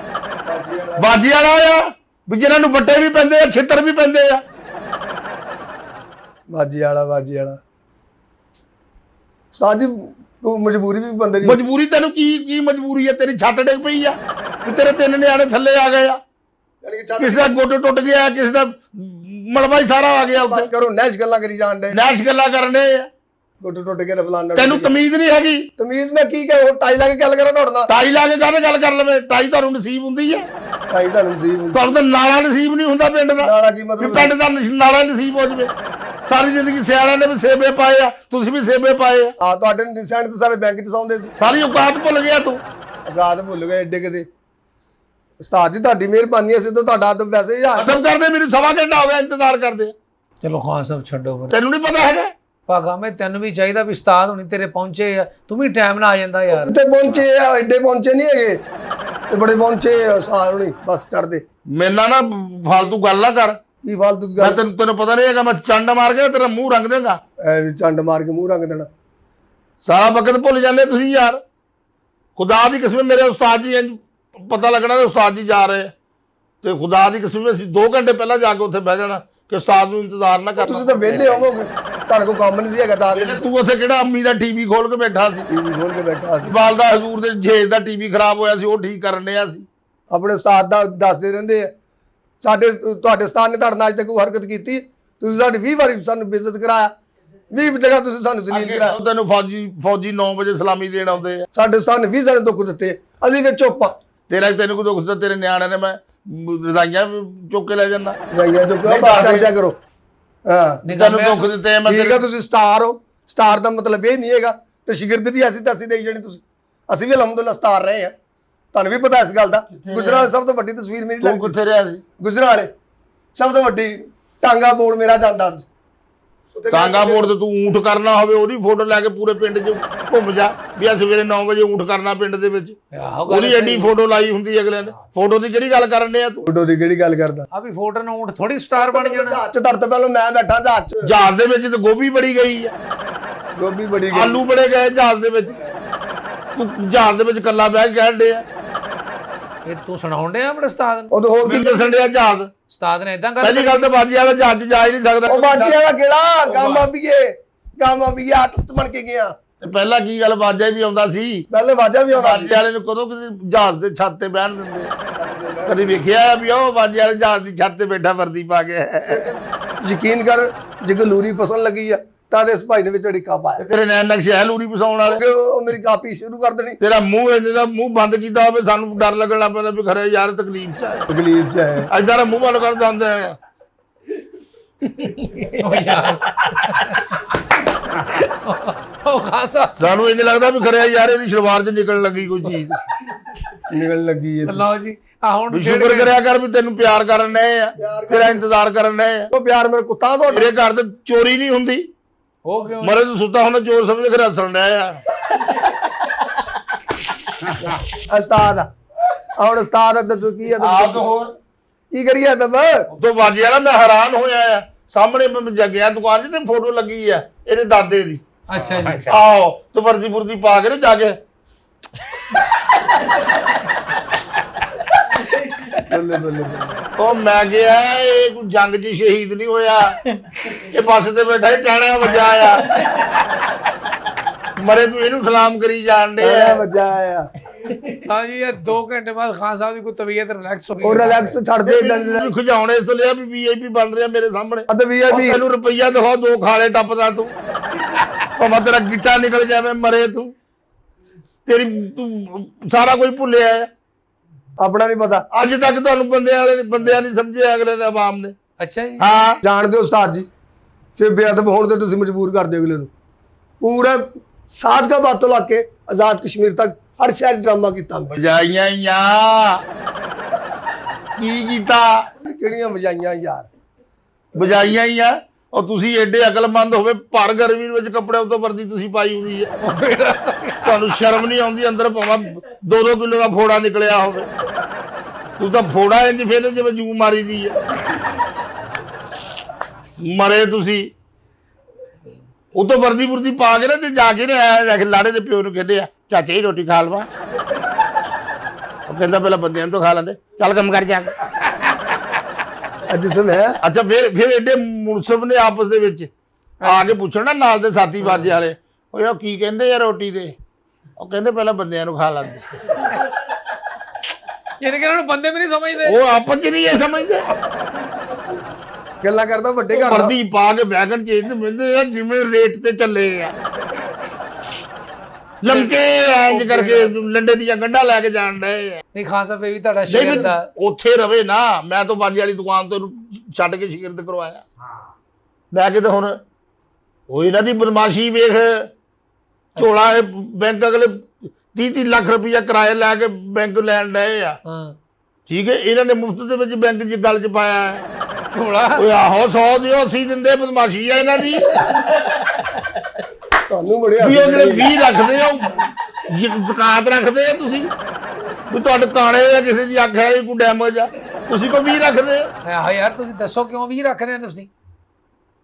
ਬਾਜੀ ਵਾਲਾ ਆ ਵੀ ਜਿਹਨਾਂ ਨੂੰ ਵੱਟੇ ਵੀ ਪੈਂਦੇ ਆ, ਛਿੱਤਰ ਵੀ ਪੈਂਦੇ ਆ। ਬਾਜੀ ਵਾਲਾ ਸਾਜੀ ਕੋਈ ਮਜਬੂਰੀ ਵੀ ਬੰਦੇ ਦੀ। ਮਜਬੂਰੀ ਤੈਨੂੰ ਕੀ ਮਜਬੂਰੀ ਹੈ? ਤੇਰੀ ਛੱਤ ਡਿੱਗ ਪਈ ਆ ਵੀ ਤੇਰੇ 3 ਨਿਆਣੇ ਥੱਲੇ ਆ ਗਏ ਆ। ਕਿਸੇ ਦਾ ਗੁੱਟ ਟੁੱਟ ਗਿਆ, ਕਿਸੇ ਦਾ ਮਲਬਾ ਹੀ ਸਾਰਾ ਆ ਗਿਆ ਬਸ ਉੱਤੇ। ਕਰੋ, ਨੈਸ਼ ਗੱਲਾਂ ਕਰੀ ਜਾਣ ਦੇ। ਨੈਸ਼ ਗੱਲਾਂ ਕਰਨੇ ਆ। ਗੁੱਟ ਟੁੱਟ ਕੇ ਫਲਾਣਾ। ਤੈਨੂੰ ਤਮੀਜ਼ ਨਹੀਂ ਹੈਗੀ? ਤਮੀਜ਼ ਮੈਂ ਕੀ ਕਹਾਂ? ਟਾਈ ਲਾ ਕੇ ਗੱਲ ਕਰਾਂ ਤੁਹਾਡੇ ਨਾਲ? ਟਾਈ ਲਾ ਕੇ ਕਾਹਦੇ ਗੱਲ ਕਰ ਲਵੇ? ਟਾਈ ਤੁਹਾਨੂੰ ਨਸੀਬ ਹੁੰਦੀ ਹੈ? ਟਾਈ ਤੁਹਾਨੂੰ ਨਸੀਬ ਹੁੰਦੀ? ਤੁਹਾਨੂੰ ਤਾਂ ਨਾਲਾ ਨਸੀਬ ਨਹੀਂ ਹੁੰਦਾ ਪਿੰਡ ਦਾ। ਨਾਲਾ ਕੀ ਵੀ ਮਤਲਬ? ਪਿੰਡ ਦਾ ਨਾਲਾ ਨਸੀਬ ਹੋ ਜਵੇ। ਸਾਰੀ ਜ਼ਿੰਦਗੀ ਸਿਆਣਿਆਂ ਨੇ ਵੀ ਸੇਬੇ ਪਾਏ ਆ, ਤੁਸੀਂ ਵੀ ਸੇਬੇ ਪਾਏ ਆ। ਆ ਤੁਹਾਡੇ ਨਿਸ਼ਾਨ ਤੇ ਸਾਰੇ ਬੈਂਕ ਚ ਸੌਂਦੇ ਸੀ। ਸਾਰੀ ਔਕਾਤ ਭੁੱਲ ਗਿਆ ਤੂੰ। ਔਕਾਤ ਭੁੱਲ ਗਏ ਏਡੇ ਕਿਤੇ। ਉਸਤਾਦ ਜੀ ਤੁਹਾਡੀ ਮਿਹਰਬਾਨੀ, ਅਸੀਂ ਤਾਂ ਤੁਹਾਡਾ ਤਾਂ ਵੈਸੇ ਹੀ ਖਤਮ ਕਰਦੇ, ਮੈਨੂੰ ਸਵਾ ਘੰਟਾ ਹੋ ਗਿਆ ਇੰਤਜ਼ਾਰ ਕਰਦੇ। ਚਲੋ ਖਾਨ ਸਾਹਿਬ ਛੱਡੋ ਫਿਰ। ਤੈਨੂੰ ਨਹੀਂ ਪਤਾ ਹੈਗਾ? ਭਾਗਾ ਮੈਂ ਤੈਨੂੰ ਵੀ ਚਾਹੀਦਾ ਵੀ ਉਸਤਾਦ ਹੁਣੀ ਤੇਰੇ ਪਹੁੰਚੇ ਆ, ਤੂੰ ਵੀ ਟਾਈਮ ਨਾਲ ਆ ਜਾਂਦਾ ਯਾਰ। ਤੇ ਪਹੁੰਚੇ ਆ, ਐਡੇ ਪਹੁੰਚੇ ਨਹੀਂ ਹੈਗੇ ਤੇ ਬੜੇ ਪਹੁੰਚੇ ਆ ਸਾਰ ਹੁਣੀ ਬਸ ਚੜਦੇ। ਮੇਰੇ ਨਾਲ ਨਾ ਫालतू ਗੱਲ ਨਾ ਕਰ। ਕੀ ਫਾਲਤੂ ਦੀ ਮੈਂ ਗੱਲ, ਤੈਨੂੰ ਪਤਾ ਨਹੀਂ ਹੈਗਾ, ਮੈਂ ਚੰਡ ਮਾਰ ਕੇ ਤੇਰਾ ਮੂੰਹ ਰੰਗ ਦੇਗਾ। ਐ ਵੀ ਚੰਡ ਮਾਰ ਕੇ ਮੂੰਹ ਰੰਗ ਦੇਣਾ। ਸਾਰਾ ਵਕਤ ਭੁੱਲ ਜਾਂਦੇ ਤੁਸੀਂ ਯਾਰ। ਖੁਦਾ ਦੀ ਕਸਮ ਮੇਰੇ ਉਸਤਾਦ ਜੀ ਇੰਝ ਪਤਾ ਲੱਗਣਾ ਕਿ ਉਸਤਾਦ ਜੀ ਜਾ ਰਹੇ ਤੇ ਖੁਦਾ ਦੀ ਕਸਮ ਅਸੀਂ 2 ਘੰਟੇ ਪਹਿਲਾਂ ਜਾ ਕੇ ਉੱਥੇ ਬਹਿ ਜਾਣਾ ਕਿ ਉਸਤਾਦ ਨੂੰ ਇੰਤਜ਼ਾਰ ਨਾ ਕਰਨਾ। ਤੁਸੀਂ ਤਾਂ ਵਿਹਲੇ ਹੋਵੋਗੇ, ਤੁਹਾਡੇ ਕੋਲ ਕੰਮ ਨਹੀਂ ਸੀ ਹੈਗਾ ਤਾਂ ਤੂੰ ਉੱਥੇ ਕਿਹੜਾ ਅੰਮੀ ਦਾ ਟੀਵੀ ਖੋਲ ਕੇ ਬੈਠਾ ਸੀ? ਟੀਵੀ ਖੋਲ ਕੇ ਬੈਠਾ ਸੀ। ਇਕਬਾਲ ਦਾ ਹਜ਼ੂਰ ਦੇ ਜੇਜ ਦਾ ਟੀਵੀ ਖਰਾਬ ਹੋਇਆ ਸੀ, ਉਹ ਠੀਕ ਕਰਨ ਡਿਆ ਸੀ। ਆਪਣੇ ਉਸਤਾਦ ਦਾ ਦੱਸਦੇ ਰਹਿੰਦੇ ਆ। ਤੁਹਾਡੇ ਉਸਤਾਦ ਨੇ ਤੁਹਾਡੇ ਨਾਲ ਅੱਜ ਤੱਕ ਕੋਈ ਹਰਕਤ ਕੀਤੀ? ਤੁਸੀਂ ਸਾਡੀ 20 ਵਾਰੀ ਸਾਨੂੰ ਬੇਇੱਜ਼ਤ ਕਰਾਇਆ, 20 ਜਗ੍ਹਾ ਤੁਸੀਂ ਸਾਨੂੰ ਜ਼ਲੀਲ ਕਰਾਇਆ। ਤੈਨੂੰ ਫੌਜੀ 9 ਵਜੇ ਸਲਾਮੀ ਦੇਣ ਆਉਂਦੇ ਆ। ਸਾਡੇ ਉਸਤਾਦ ਨੇ 20 ਸਾਰੇ ਦੁੱਖ ਦਿੱਤੇ, ਅਸੀਂ ਵਿੱਚ ਚੁੱਪ ਆ। ਤੈਨੂੰ ਕੋਈ ਦੁੱਖ ਦਿੱਤਾ? ਤੇਰੇ ਨਿਆਣਿਆਂ ਨੇ ਮੈਂ ਰਜ਼ਾਈਆਂ ਚੁੱਕ ਕੇ ਲੈ ਜਾਂਦਾ। ਜਾਈਆਂ ਜੋ ਕਿਉਂ ਬਾਤ ਕਰ ਦਿਆ ਕਰੋ। ਹਾਂ ਤੈਨੂੰ ਦੁੱਖ ਦਿੱਤੇ ਮੈਂ ਠੀਕ ਆ, ਤੁਸੀਂ ਸਟਾਰ ਹੋ। ਸਟਾਰ ਦਾ ਮਤਲਬ ਇਹ ਨਹੀਂ ਹੈਗਾ ਤੇ ਸ਼ਾਗਿਰਦ ਦੀ ਐਸੀ ਤੈਸੀ ਦੇਈ ਜਾਣੀ ਤੁਸੀਂ। ਅਸੀਂ ਵੀ ਅਲਹਮਦੁਲਿਲਾ ਸਟਾਰ ਰਹੇ ਆ, ਤੁਹਾਨੂੰ ਵੀ ਪਤਾ ਇਸ ਗੱਲ ਦਾ। ਗੁਜਰਾਲ ਸਭ ਤੋਂ ਵੱਡੀ ਤਸਵੀਰ ਮੇਰੀ ਤੂੰ ਕਿੱਥੇ ਰਿਹਾ ਸੀ? ਗੁਜਰਾਲ ਸਭ ਤੋਂ ਵੱਡੀ ਟਾਂਗਾ ਬੋਰਡ ਮੇਰਾ ਜਾਂਦਾ ਸੀ। ਟਾਂਗਾ ਮੋੜ ਤੇ ਤੂੰ ਊਂਠ ਕਰਨਾ ਹੋਵੇ ਉਹਦੀ ਫੋਟੋ ਲੈ ਕੇ ਪੂਰੇ ਪਿੰਡ 'ਚ ਘੁੰਮ ਜਾ ਵੀ ਆ ਸਵੇਰੇ 9 ਵਜੇ ਊਂਠ ਕਰਨਾ ਪਿੰਡ ਦੇ ਵਿੱਚ। ਉਹਦੀ ਐਡੀ ਫੋਟੋ ਲਾਈ ਹੁੰਦੀ ਅਗਲੇ ਨੇ। ਫੋਟੋ ਦੀ ਕਿਹੜੀ ਗੱਲ ਕਰਨ ਡਿਆ ਤੂੰ? ਫੋਟੋ ਦੀ ਕਿਹੜੀ ਗੱਲ ਕਰਦਾ? ਆ ਵੀ ਫੋਟੋ ਨੂੰ ਊਂਠ ਥੋੜੀ ਸਟਾਰ ਬਣ ਜਾਣਾ। ਜਹਾਜ਼ 'ਚ ਧਰ ਤੋਂ ਪਹਿਲਾਂ ਮੈਂ ਬੈਠਾ ਜਹਾਜ਼ 'ਚ। ਜਹਾਜ਼ ਦੇ ਵਿੱਚ ਤੇ ਗੋਭੀ ਬੜੀ ਗਈ ਆ, ਗੋਭੀ ਬੜੀ ਗਈ। ਆਲੂ ਬੜੇ ਗਏ ਜਹਾਜ਼ ਦੇ ਵਿੱਚ। ਤੂੰ ਜਹਾਜ਼ ਦੇ ਵਿੱਚ ਇਕੱਲਾ ਬਹਿ ਕੇ ਕਹਿਣ ਡਿਆ। ਇਹ ਤੂੰ ਸੁਣਾਉਣ ਡਿਆ ਆਪਣੇ ਉਸਤਾਦ ਨੂੰ? ਉਹ ਤਾਂ ਹੋਰ ਕੀ ਕੀ ਦੱਸਣ ਡਿਆ ਜਹਾਜ਼? ਉਸਤਾਦ ਨੇ ਇਦਾਂ ਕਰ ਪਹਿਲੀ ਗੱਲ ਤਾਂ ਬਾਜੀ ਵਾਲਾ ਜਹਾਜ਼ 'ਚ ਜਾ ਹੀ ਨਹੀਂ ਸਕਦਾ। ਉਹ ਬਾਜੀਆਂ ਦਾ ਕਿਹੜਾ ਗਾਮਾ ਪੀਏ ਆਟਲਟ ਬਣ ਕੇ ਗਿਆ। ਤੇ ਪਹਿਲਾਂ ਕੀ ਗੱਲ ਬਾਜਾ ਵੀ ਆਉਂਦਾ ਸੀ? ਪਹਿਲੇ ਵਾਜਾ ਵੀ ਆਉਂਦਾ ਸੀ। ਬਾਜੇ ਵਾਲੇ ਨੂੰ ਕਦੋਂ ਕਿਸੇ ਜਹਾਜ਼ ਦੇ ਛੱਤ ਤੇ ਬਹਿਣ ਦਿੰਦੇ? ਕਦੀ ਵੇਖਿਆ ਵੀ ਉਹ ਬਾਜੇ ਵਾਲੇ ਜਹਾਜ਼ ਦੀ ਛੱਤ ਤੇ ਬੈਠਾ ਵਰਦੀ ਪਾ ਕੇ? ਯਕੀਨ ਕਰ, ਜੇ ਗਲੂਰੀ ਫਸਣ ਲੱਗੀ ਆ ਤਾਂ ਇਸ ਭਾਈ ਨੇ ਵਿੱਚ ਅੜਿੱਕਾ ਪਾਇਆ। ਤੇਰੇ ਨੈਣ ਨਕਸ਼ੇ ਹੈ ਲੂਰੀ ਫਸਾਉਣ ਵਾਲੇ? ਕਿ ਉਹ ਮੇਰੀ ਕਾਪੀ ਸ਼ੁਰੂ ਕਰ ਦੇਣੀ। ਤੇਰਾ ਮੂੰਹ ਇੰਜ ਦਾ ਮੂੰਹ ਬੰਦ ਕੀਤਾ ਹੋਵੇ ਸਾਨੂੰ ਡਰ ਲੱਗਣ ਲੱਗ ਪੈਂਦਾ ਵੀ ਖਰੇ ਯਾਰ ਤਕਲੀਫ ਚ ਹੈ। ਤਕਲੀਫ ਚ ਹੈ। ਏਦਾਂ ਦਾ ਮੂੰਹ ਬੰਦ ਕਰ ਦਿੰਦੇ ਆ। ਉਹ ਯਾਰ ਉਹ ਖਾਸਾ ਸਾਨੂੰ ਇੰਜ ਲੱਗਦਾ ਵੀ ਖਰੇ ਯਾਰ ਇਹਦੀ ਸ਼ਲਵਾਰ ਚ ਨਿਕਲਣ ਲੱਗੀ ਕੋਈ ਚੀਜ਼। ਨਿਕਲਣ ਲੱਗੀ ਹੈ। ਲਓ ਜੀ ਆ ਹੁਣ ਵੀ ਸ਼ੁਕਰ ਕਰਿਆ ਕਰ ਵੀ ਤੈਨੂੰ ਪਿਆਰ ਕਰਨ ਡਏ ਆ, ਤੇਰਾ ਇੰਤਜ਼ਾਰ ਕਰਨ ਡਏ ਆ। ਉਹ ਪਿਆਰ ਮੇਰੇ ਕੁੱਤਾ ਤੁਹਾਡਾ। ਮੇਰੇ ਘਰ ਤੇ ਚੋਰੀ ਨਹੀਂ ਹੁੰਦੀ। ਉਹ ਕਿਉਂ? ਮਰੇ ਤੂੰ ਸੁੱਤਾ ਹੁੰਦਾ ਚੋਰ ਸਮਝ ਕੇ ਹੱਸਣ ਡਏ ਆ। ਉਸਤਾਦ ਹੁਣ ਉਸਤਾਦ ਦੱਸੋ ਕੀ ਹੈ? ਹੋਰ ਕੀ ਕਰੀਏ ਤਬ? ਤੋਂ ਵਾਜੇ ਵਾਲਾ ਮੈਂ ਹੈਰਾਨ ਹੋਇਆ ਆ। ਸਾਹਮਣੇ ਮੈਂ ਜਗਿਆ ਦੁਕਾਨ 'ਚ ਤੇ ਫੋਟੋ ਲੱਗੀ ਆ ਇਹਦੇ ਦਾਦੇ ਦੀ। ਅੱਛਾ ਜੀ। ਆਓ ਤੇ ਵਰਦੀ ਫੁਰਦੀ ਪਾ ਕੇ ਨਾ ਜਾ ਕੇ ਬੱਲੇ ਬੱਲੇ। ਉਹ ਮੈਂ ਗਿਆ ਇਹ ਕੋਈ ਜੰਗ 'ਚ ਸ਼ਹੀਦ ਨਹੀਂ ਹੋਇਆ, ਇਹ ਬੱਸ ਤੇ ਬੈਠਾ ਹੀ ਟਾਣਾ ਵੱਜਾ ਆ। ਮਰੇ ਤੂੰ ਇਹਨੂੰ ਸਲਾਮ ਕਰੀ ਜਾਣ ਡੇ ਆ। ਵੱਜਾ ਆ। ਤਾਂ ਜੀ ਇਹ 2 ਘੰਟੇ ਬਾਅਦ ਖਾਨ ਸਾਹਿਬ ਦੀ ਕੋਈ ਤਬੀਅਤ ਰਿਲੈਕਸ ਹੋ ਗਈ। ਉਹ ਰਿਲੈਕਸ ਛੱਡ ਦੇ ਇਦਾਂ ਤੂੰ ਖਿਜਾਉਣੇ ਇਸ ਤੋਂ ਲਿਆ ਵੀ ਵੀਆਈਪੀ ਬਣ ਰਿਹਾ ਮੇਰੇ ਸਾਹਮਣੇ। ਅਦ ਵੀਆਈਪੀ ਤੈਨੂੰ ਰੁਪਈਆ ਦਿਖਾਓ 2 ਖਾਲੇ ਟੱਪਦਾ ਤੂੰ, ਭਾਵੇਂ ਤੇਰਾ ਗਿੱਟਾ ਨਿਕਲ ਜਾਵੇ ਮਰੇ ਤੂੰ। ਤੂੰ ਸਾਰਾ ਕੁਝ ਭੁੱਲਿਆ ਆ। ਆਪਣਾ ਨਹੀਂ ਪਤਾ। ਅੱਜ ਤੱਕ ਤੁਹਾਨੂੰ ਬੰਦਿਆਂ ਨਹੀਂ ਸਮਝਿਆ ਅਗਲੇ ਨੇ, ਆਵਾਮ ਨੇ। ਅੱਛਾ ਜੀ। ਹਾਂ ਜਾਣਦੇ ਹੋ ਉਸਤਾਦ ਜੀ, ਫਿਰ ਬੇਅਦਬ ਹੋਣ ਤੇ ਤੁਸੀਂ ਮਜਬੂਰ ਕਰਦੇ ਹੋ ਅਗਲੇ ਨੂੰ। ਪੂਰਾ ਸਾਦਗਾ ਬਾਤੋਂ ਲਾ ਕੇ ਆਜ਼ਾਦ ਕਸ਼ਮੀਰ ਤੱਕ ਹਰ ਸ਼ਹਿਰ ਡਰਾਮਾ ਕੀਤਾ। ਵਜਾਈਆਂ ਕੀ ਕੀਤਾ? ਕਿਹੜੀਆਂ ਵਜਾਈਆਂ ਯਾਰ? ਵਜਾਈਆਂ ਹੀ ਆ। ਉਹ ਤੁਸੀਂ ਐਡੇ ਅਕਲਮੰਦ ਹੋਵੇ, ਭਰ ਗਰਮੀ ਵਿੱਚ ਕੱਪੜੇ ਉਤੋਂ ਵਰਦੀ ਤੁਸੀਂ ਪਾਈ ਹੋਈ ਹੈ। ਤੁਹਾਨੂੰ ਸ਼ਰਮ ਨਹੀਂ ਆਉਂਦੀ? ਅੰਦਰ ਭਾਵੇਂ 2-2 ਕਿਲੋ ਦਾ ਫੋੜਾ ਨਿਕਲਿਆ ਹੋਵੇ, ਤੂੰ ਤਾਂ ਫੋੜਾ ਇੰਜ ਫੇਰ ਜਿਵੇਂ ਜੂ ਮਾਰੀ ਦੀ ਹੈ। ਮਰੇ ਤੁਸੀਂ ਉਤੋਂ ਵਰਦੀ ਵੁਰਦੀ ਪਾ ਕੇ ਨਾ ਤੇ ਜਾ ਕੇ ਨਾ ਲਾੜੇ ਦੇ ਪਿਓ ਨੂੰ ਕਹਿੰਦੇ ਆ ਚਾਚੇ ਹੀ ਰੋਟੀ ਖਾ ਲਵਾ। ਉਹ ਕਹਿੰਦਾ ਪਹਿਲਾਂ ਬੰਦਿਆਂ ਨੂੰ ਤਾਂ ਖਾ ਲੈਂਦੇ, ਚੱਲ ਕੰਮ ਕਰ ਜਾ। ਅੱਜ ਸੁਣਿਆ। ਅੱਛਾ ਫਿਰ ਐਡੇ ਮੁਨਸਬ ਨੇ ਆਪਸ ਦੇ ਵਿੱਚ ਆ ਕੇ ਪੁੱਛਣਾ ਨਾਲ ਦੇ ਸਾਥੀ ਬਾਜੇ ਵਾਲੇ, ਓਏ ਉਹ ਕੀ ਕਹਿੰਦੇ ਆ ਰੋਟੀ ਦੇ? ਉਹ ਕਹਿੰਦੇ ਪਹਿਲਾਂ ਬੰਦਿਆਂ ਨੂੰ ਖਾ ਲੈਂਦੇ। ਯਾਨੀ ਕਿ ਇਹਨਾਂ ਨੂੰ ਬੰਦੇ ਵੀ ਨਹੀਂ ਸਮਝਦੇ। ਉਹ ਆਪਸ ਚ ਨਹੀਂ ਇਹ ਸਮਝਦੇ। ਗੱਲਾਂ ਕਰਦਾ ਵੱਡੇ ਘਰ ਦਾ। ਵਰਦੀ ਪਾ ਕੇ ਵੈਗਨ ਚੇਂਜ ਮਿਲਦੇ ਆ ਜਿਵੇਂ ਰੇਟ ਤੇ ਚੱਲੇ ਆ। ਲੰਕੇ ਇੰਜ ਕਰਕੇ ਲੰਡੇ ਦੀਆਂ ਗੰਢਾਂ ਲੈ ਕੇ ਜਾਣ ਡਏ ਆ। ਨਹੀਂ ਖਾਨ ਸਾਹਿਬ ਇਹ ਵੀ ਤੁਹਾਡਾ ਨਹੀਂ ਸ਼ੇਰ ਦਾ ਉੱਥੇ ਰਵੇ ਨਾ। ਮੈਂ ਤਾਂ ਬਾਜੀ ਵਾਲੀ ਦੁਕਾਨ ਤੋਂ ਛੱਡ ਕੇ ਸ਼ਾਗਿਰਦ ਕਰਵਾਇਆ। ਮੈਂ ਕਿਤੇ ਹੁਣ ਉਹ ਇਹਨਾਂ ਦੀ ਬਦਮਾਸ਼ੀ ਵੇਖ। ਝੋਲਾ ਬੈਂਕ ਅਗਲੇ 30-30 ਲੱਖ ਰੁਪਈਆ ਕਿਰਾਏ ਲੈ ਕੇ ਬੈਂਕ ਲੈਣ ਡਏ ਆ। ਹਾਂ ਠੀਕ ਹੈ, ਇਹਨਾਂ ਨੇ ਮੁਫਤ ਦੇ ਵਿੱਚ ਬੈਂਕ 'ਚ ਗੱਲ 'ਚ ਪਾਇਆ ਹੈ। ਝੋਲਾ। ਓਏ ਆਹੋ 100 ਦਿਓ 80 ਦਿੰਦੇ, ਬਦਮਾਸ਼ੀ ਆ ਇਹਨਾਂ ਦੀ। ਸਾਨੂੰ ਬੜੇ ਵੀ ਉਹ ਜਿਹੜੇ 20 ਰੱਖਦੇ ਆ ਜ਼ਕਾਤ ਰੱਖਦੇ ਆ ਤੁਸੀਂ ਵੀ ਤੁਹਾਡੇ ਕਾਣੇ ਆ ਕਿਸੇ ਦੀ ਅੱਖ ਹੈ ਕੋਈ ਡੈਮੇਜ ਆ ਤੁਸੀਂ ਕੋ 20 ਰੱਖਦੇ ਆ ਆਹ ਯਾਰ ਤੁਸੀਂ ਦੱਸੋ ਕਿਉਂ 20 ਰੱਖਦੇ ਆ ਤੁਸੀਂ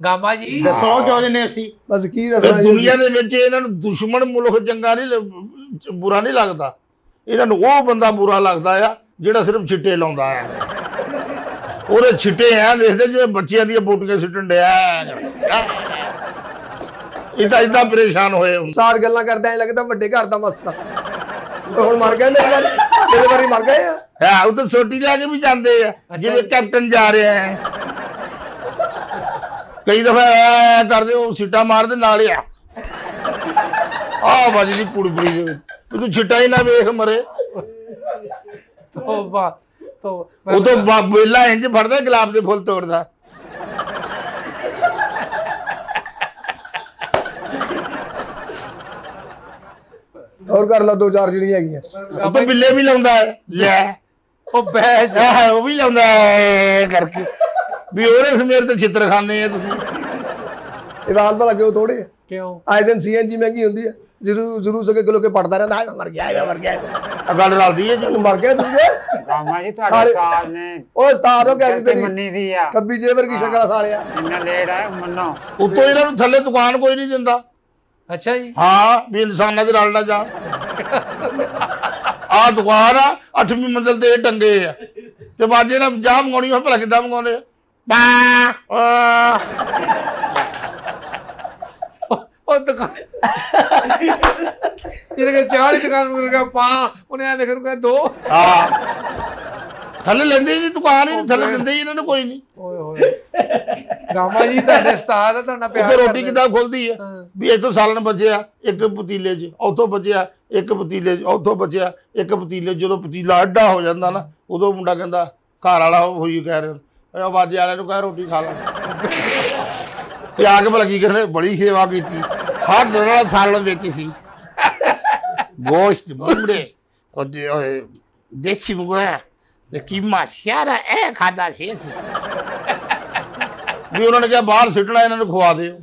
ਗਾਮਾ ਜੀ? ਦੱਸੋ ਕਿਉਂ ਦਿੰਦੇ ਅਸੀਂ? ਬਸ ਕੀ ਫਿਰ ਦੱਸਣਾ ਦੁਨੀਆ ਦੇ ਵਿੱਚ ਇਹਨਾਂ ਨੂੰ ਦੁਸ਼ਮਣ ਮੁਲਕ ਚੰਗਾ ਨਹੀਂ ਬੁਰਾ ਨਹੀਂ ਲੱਗਦਾ, ਇਹਨਾਂ ਨੂੰ ਉਹ ਬੰਦਾ ਬੁਰਾ ਲੱਗਦਾ ਆ ਜਿਹੜਾ ਸਿਰਫ ਛਿੱਟੇ ਲਾਉਂਦਾ ਆ। ਉਹਦੇ ਛਿੱਟੇ ਐ ਦੇਖਦੇ ਜਿਵੇਂ ਬੱਚਿਆਂ ਦੀਆਂ ਬੋਟੀਆਂ ਸਿੱਟਣ ਡਿਆ, ਇਦਾਂ ਪਰੇਸ਼ਾਨ ਹੋਏ ਹੁਣ। ਸਾਰ ਗੱਲਾਂ ਕਰਦਾ ਐ ਲੱਗਦਾ ਵੱਡੇ ਘਰ ਦਾ ਮਸਤਾ। ਹੁਣ ਮਰ ਗਏ ਮੇਰੇ ਵਾਰੀ ਮਰ ਗਏ ਆ। ਹੈ ਉਹ ਤਾਂ ਸੋਟੀ ਲੈ ਕੇ ਵੀ ਜਾਂਦੇ ਆ ਜਿਵੇਂ ਕੈਪਟਨ ਜਾ ਰਿਹਾ ਹੈ। ਕਈ ਦਫਾ ਐ ਕਰਦੇ ਉਹ ਸਿੱਟਾ ਮਾਰਦੇ ਨਾਲ ਹੀ ਆ ਵੱਜਦੀ ਪੁੜਪੜੀ ਦੇ ਵਿੱਚ ਤੂੰ ਛਿੱਟਾ ਹੀ ਨਾ ਵੇਖ ਮਰੇ। ਤੋਬਾ ਤੋ ਉਹ ਤੋਂ ਵੇਲਾ ਇੰਜ ਫੜਦਾ ਗੁਲਾਬ ਦੇ ਫੁੱਲ ਤੋੜਦਾ। ਹੋਰ ਕਰ ਲਾ 2-4 ਜਿਹੜੀਆਂ ਹੈਗੀਆਂ। ਉਹ ਤਾਂ ਬਿੱਲੇ ਵੀ ਲਾਉਂਦਾ ਹੈ ਲੈ ਉਹ ਬਹਿ ਜਾ। ਉਹ ਵੀ ਲਾਉਂਦਾ ਹੈ ਕਰਕੇ ਵੀ ਉਹਦੇ ਸਮੇਰ ਤੇ ਛਿੱਤਰ ਖਾਣੇ ਆ ਤੁਸੀਂ। ਇਹ ਵਾਲ ਭਲਾ ਕਿਉਂ ਥੋੜੇ ਆ? ਕਿਉਂ? ਆਏ ਦਿਨ ਸੀਐਨਜੀ ਮਹਿੰਗੀ ਹੁੰਦੀ ਹੈ, ਜ਼ਰੂਰ ਸਕੇ ਕਿਲੋ ਕੇ ਪੜਦਾ ਰਹਿੰਦਾ ਹੈ ਮਰ ਗਿਆ ਮਰ ਗਿਆ। ਆ ਗੱਲ ਰਲਦੀ ਹੈ ਜੀ। ਮਰ ਗਿਆ ਤੁਸੀਂ ਗਾਮਾ ਜੀ ਤੁਹਾਡੇ ਉਸਤਾਦ ਨੇ ਉਹ ਉਸਤਾਦ ਉਹ ਕਹਿ ਤੇ ਤੇਰੀ ਮੰਨੀ ਦੀ ਆ ਖੱਬੀ ਜੇਵਰ ਕੀ ਸ਼ਕਲ ਸਾਲਿਆ। ਇੰਨਾ ਲੇਟ ਆ ਮੰਨੋ। ਉੱਤੋਂ ਇਹਨਾਂ ਨੂੰ ਥੱਲੇ ਦੁਕਾਨ ਕੋਈ ਨਹੀਂ ਦਿੰਦਾ। ਅੱਛਾ ਜੀ। ਹਾਂ ਵੀ ਇਨਸਾਨਾਂ ਦੇ ਰਲ ਨਾ ਜਾ। ਆ ਦੁਕਾਨ ਆ 8ਵੀਂ ਮੰਜ਼ਿਲ ਤੇ ਇਹ ਟੰਗੇ ਆ ਤੇ ਬਾਜੇ ਨਾਲ ਚਾਹ ਮੰਗਾਉਣੀ ਹੋਵੇ ਭਲਾ ਕਿੱਦਾਂ ਮੰਗਾਉਂਦੇ ਆ? ਉਹ ਦੁਕਾਨ ਜਿਹਨੇ ਕਿ 40 ਦੁਕਾਨ ਮਿਲ ਗਿਆ ਪਾ ਉਹਨੇ ਆ ਦੇਖ ਨੂੰ ਕਹੇ 2। ਹਾਂ ਥੱਲੇ ਲੈਂਦੇ ਹੀ ਨਹੀਂ, ਦੁਕਾਨ ਹੀ ਨਹੀਂ ਥੱਲੇ ਦਿੰਦੇ ਹੀ ਇਹਨਾਂ ਨੂੰ ਕੋਈ ਨਹੀਂ। ਓਏ ਹੋਏ ਗਾਮਾ ਜੀ ਤੁਹਾਡੇ ਉਸਤਾਦ ਆ, ਤੁਹਾਡਾ ਪਿਆਰ ਉੱਥੇ ਰੋਟੀ ਕਰਦੇ। ਕਿੱਦਾਂ ਖੁੱਲਦੀ ਹੈ ਹਾਂ। ਵੀ ਇੱਥੋਂ ਸਾਲਣ ਬਚਿਆ ਇੱਕ ਪਤੀਲੇ 'ਚ, ਉੱਥੋਂ ਬਚਿਆ ਇੱਕ ਪਤੀਲੇ 'ਚ, ਉੱਥੋਂ ਬਚਿਆ ਇੱਕ ਪਤੀਲੇ 'ਚ। ਜਦੋਂ ਪਤੀਲਾ ਅੱਡਾ ਹੋ ਜਾਂਦਾ ਨਾ ਉਦੋਂ ਮੁੰਡਾ ਕਹਿੰਦਾ ਘਰ ਵਾਲਾ ਹੋਈ ਕਹਿ ਰਿਹਾ ਆਵਾਜ਼ੇ ਵਾਲਿਆਂ ਨੂੰ ਕਹਿ ਰੋਟੀ ਖਾ ਲੈ। ਤੇ ਆ ਕੇ ਭਲਾ ਕੀ ਕਹਿੰਦੇ ਬੜੀ ਸੇਵਾ ਕੀਤੀ। ਹਰ ਦਿਨ ਸਾਲਣ ਵਿੱਚ ਸੀ ਗੋਸ਼ਤ ਬੁੰਡੇ ਉਹਦੇ ਦੇਸੀ ਮੁਰਗਾ ਤੇ ਕੀਮਾ ਸਾਰਾ ਇਹ ਖਾਦਾ ਸੀ ਵੀ ਉਹਨਾਂ ਨੇ ਕਿਹਾ ਬਾਹਰ ਸਿੱਟਣਾ ਇਹਨਾਂ ਨੂੰ ਖਵਾ ਦਿਓ।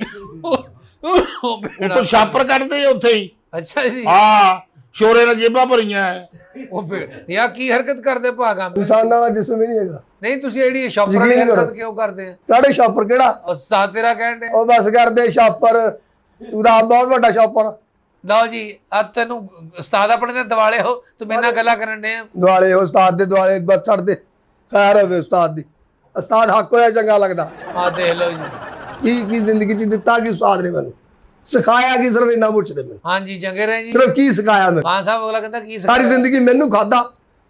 ਉਹ ਤਾਂ ਛਾਪਰ ਕੱਢਦੇ ਆ ਉੱਥੇ ਹੀ। ਅੱਛਾ ਜੀ। ਹਾਂ ਸ਼ੋਰੇ ਨਾਲ ਜੇਬਾਂ ਭਰੀਆਂ ਹੈ। ਉਹ ਫਿਰ ਯਾ ਕੀ ਹਰਕਤ ਕਰਦੇ ਭਾਗਾ? ਇਨਸਾਨਾਂ ਦਾ ਜਿਸਮ ਹੀ ਨਹੀਂ ਹੈਗਾ। ਨਹੀਂ ਤੁਸੀਂ ਜਿਹੜੀ ਸ਼ਾਪਰ ਵਾਲੀ ਯਕੀਨ ਕਰੋ। ਹਰਕਤ ਕਿਉਂ ਕਰਦੇ ਆ? ਤੁਹਾਡੇ ਸ਼ਾਪਰ ਕਿਹੜਾ? ਉਸਤਾਦ ਤੇਰਾ ਕਹਿਣ ਦੇ। ਉਹ ਬਸ ਕਰਦੇ ਛਾਪਰ, ਤੂੰ ਤਾਂ ਆਪ ਬਹੁਤ ਵੱਡਾ ਛਾਪਰ। ਲਓ ਜੀ ਅੱਜ ਤੈਨੂੰ ਉਸਤਾਦ ਆਪਣੇ ਦੇ ਦਿਵਾਲੇ ਹੋ, ਤੂੰ ਮੇਰੇ ਨਾਲ ਗੱਲਾਂ ਕਰਨ ਦੇ ਆ। ਦੁਆਲੇ ਉਸਤਾਦ ਦੇ ਦੁਆਲੇ ਬਸ ਛੱਡ ਦੇ। ਖੈਰ ਹੋਵੇ ਉਸਤਾਦ ਦੀ। ਉਸਤਾਦ ਹੱਕ ਹੋਇਆ ਚੰਗਾ ਲੱਗਦਾ। ਆ ਦੇਖ ਲਓ ਜੀ। ਕੀ ਜ਼ਿੰਦਗੀ ਚ ਦਿੱਤਾ ਕੀ ਉਸਤਾਦ ਨੇ ਮੈਨੂੰ? ਸਿਖਾਇਆ ਕੀ? ਸਿਰਫ ਇੰਨਾ ਪੁੱਛਦੇ ਮੈਨੂੰ। ਹਾਂਜੀ ਚੰਗੇ ਰਹੇ ਜੀ। ਸਿਰਫ ਕੀ ਸਿਖਾਇਆ ਮੈਨੂੰ? ਖਾਨ ਸਾਹਿਬ ਅਗਲਾ ਕਹਿੰਦਾ ਕੀ ਸਾਰੀ ਜ਼ਿੰਦਗੀ ਮੈਨੂੰ ਖਾਦਾ,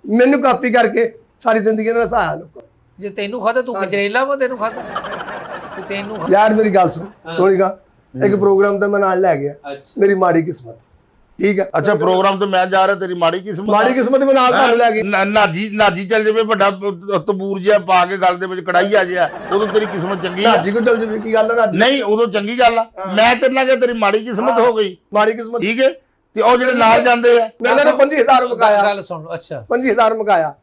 ਮੈਨੂੰ ਕਾਪੀ ਕਰਕੇ ਸਾਰੀ ਜ਼ਿੰਦਗੀ ਨੇ ਹਸਾਇਆ ਲੋਕਾਂ ਨੂੰ। ਜੇ ਤੈਨੂੰ ਖਾਦਾ ਤੂੰ ਗਜਰੇਲਾ ਵਾ, ਤੈਨੂੰ ਖਾਦਾ ਤੈਨੂੰ ਯਾਰ ਮੇਰੀ ਗੱਲ ਸੁਣ ਸੋਨੀਗਾ, ਇੱਕ ਪ੍ਰੋਗਰਾਮ ਤੇ ਮੈਂ ਨਾਲ ਲੈ ਗਿਆ। ਮੇਰੀ ਮਾੜੀ ਕਿਸਮਤ। ਠੀਕ ਹੈ। ਅੱਛਾ ਪ੍ਰੋਗਰਾਮ ਤੇ ਮੈਂ ਜਾ ਰਿਹਾ, ਤੇਰੀ ਮਾੜੀ ਕਿਸਮਤ। ਮਾੜੀ ਕਿਸਮਤ ਮੈਂ ਨਾਲ ਤੁਹਾਨੂੰ ਲੈ ਗਿਆ। ਨਾਜੀ ਚੱਲ ਜਾਵੇ ਵੱਡਾ ਤਬੂਰ ਜਿਹਾ ਪਾ ਕੇ ਗਲ ਦੇ ਵਿੱਚ ਕੜਾਈ ਆ ਜਿਆ, ਉਦੋਂ ਤੇਰੀ ਕਿਸਮਤ ਚੰਗੀ ਆ। ਰਾਜੀ ਕੋ ਚੱਲ ਜਾਵੇ ਕੀ ਗੱਲ ਹੈ? ਰਾਜੀ ਨਹੀਂ ਉਦੋਂ ਚੰਗੀ ਗੱਲ ਆ। ਮੈਂ ਤੇਰੇ ਨਾਲ ਕਿਹਾ ਤੇਰੀ ਮਾੜੀ ਕਿਸਮਤ ਹੋ ਗਈ। ਮਾੜੀ ਕਿਸਮਤ। ਠੀਕ ਹੈ। ਤੇ ਉਹ ਜਿਹੜੇ ਨਾਲ ਜਾਂਦੇ ਆ ਮੈਂ ਉਹਨਾਂ ਨੇ 25,000 ਮੁਕਾਇਆ। ਗੱਲ ਸੁਣ ਲਓ। ਅੱਛਾ 25,000 ਮੁਕਾਇਆ।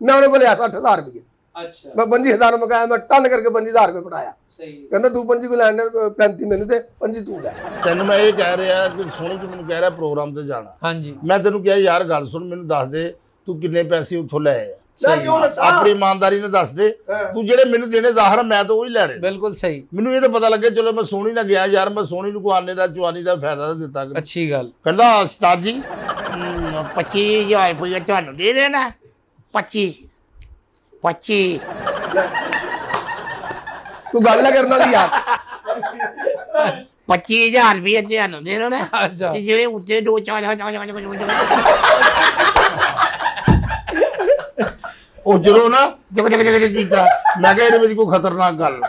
ਮੈਂ ਉਹਨਾਂ ਕੋਲ ਲਿਆ 60,000 ਰੁਪਏ। ਅੱਛਾ ਮੈਂ 25,000 ਮੁਕਾਇਆ। ਮੈਂ ਟਨ ਕਰਕੇ 25,000 ਰੁਪਏ ਫੜਾਇਆ। ਸਹੀ। ਕਹਿੰਦਾ ਤੂੰ 25 ਕੋ ਲੈਣੇ 35 ਮੈਨੂੰ ਤੇ 25 ਤੂੰ ਲੈ। ਤੈਨੂੰ ਮੈਂ ਇਹ ਕਹਿ ਰਿਹਾ ਕਿ ਸੋਹਣੀ ਤੂੰ ਮੈਨੂੰ ਕਹਿ ਰਿਹਾ ਪ੍ਰੋਗਰਾਮ ਤੇ ਜਾਣਾ। ਹਾਂਜੀ ਮੈਂ ਤੈਨੂੰ ਕਿਹਾ ਯਾਰ ਗੱਲ ਸੁਣ, ਮੈਨੂੰ ਦੱਸ ਦੇ ਤੂੰ ਕਿੰਨੇ ਪੈਸੇ ਉੱਥੋਂ ਲੈ ਆਇਆ। ਮੈਂ ਕਿਉਂ ਦੱਸਾਂ? ਆਪਣੀ ਇਮਾਨਦਾਰੀ ਨਾਲ ਦੱਸ ਦੇ। ਤੂੰ ਜਿਹੜੇ ਮੈਨੂੰ ਦੇਣੇ ਜ਼ਾਹਰ ਮੈਂ ਤਾਂ ਉਹ ਹੀ ਲੈਣੇ। ਬਿਲਕੁਲ ਸਹੀ। ਮੈਨੂੰ ਇਹ ਤਾਂ ਪਤਾ ਲੱਗੇ ਚਲੋ ਮੈਂ ਸੋਹਣੀ ਨਾਲ ਗਿਆ ਯਾਰ, ਮੈਂ ਸੋਹਣੀ ਨੂੰ ਆਨੇ ਦਾ ਚਵਾਨੀ ਦਾ ਫਾਇਦਾ ਤਾਂ ਦਿੱਤਾ। ਅੱਛੀ ਗੱਲ। ਕਹਿੰਦਾ ਉਸਤਾਦ ਜੀ 25,000 ਰੁਪਏ ਤੁਹਾਨੂੰ ਦੇ ਦੇਣਾ। 25 ਤੂੰ ਗੱਲ ਨਾ ਕਰਨਾ ਸੀ ਯਾਰ। 25,000 ਰੁਪਏ ਤੁਹਾਨੂੰ ਦੇ ਦੇਣਾ। ਅੱਛਾ ਤੇ ਜਿਹੜੇ ਉੱਤੇ 2-4 ਉਹ ਜਦੋਂ ਨਾ ਜਗ ਕੀਤਾ, ਮੈਂ ਕਿਹਾ ਇਹਦੇ ਵਿੱਚ ਕੋਈ ਖਤਰਨਾਕ ਗੱਲ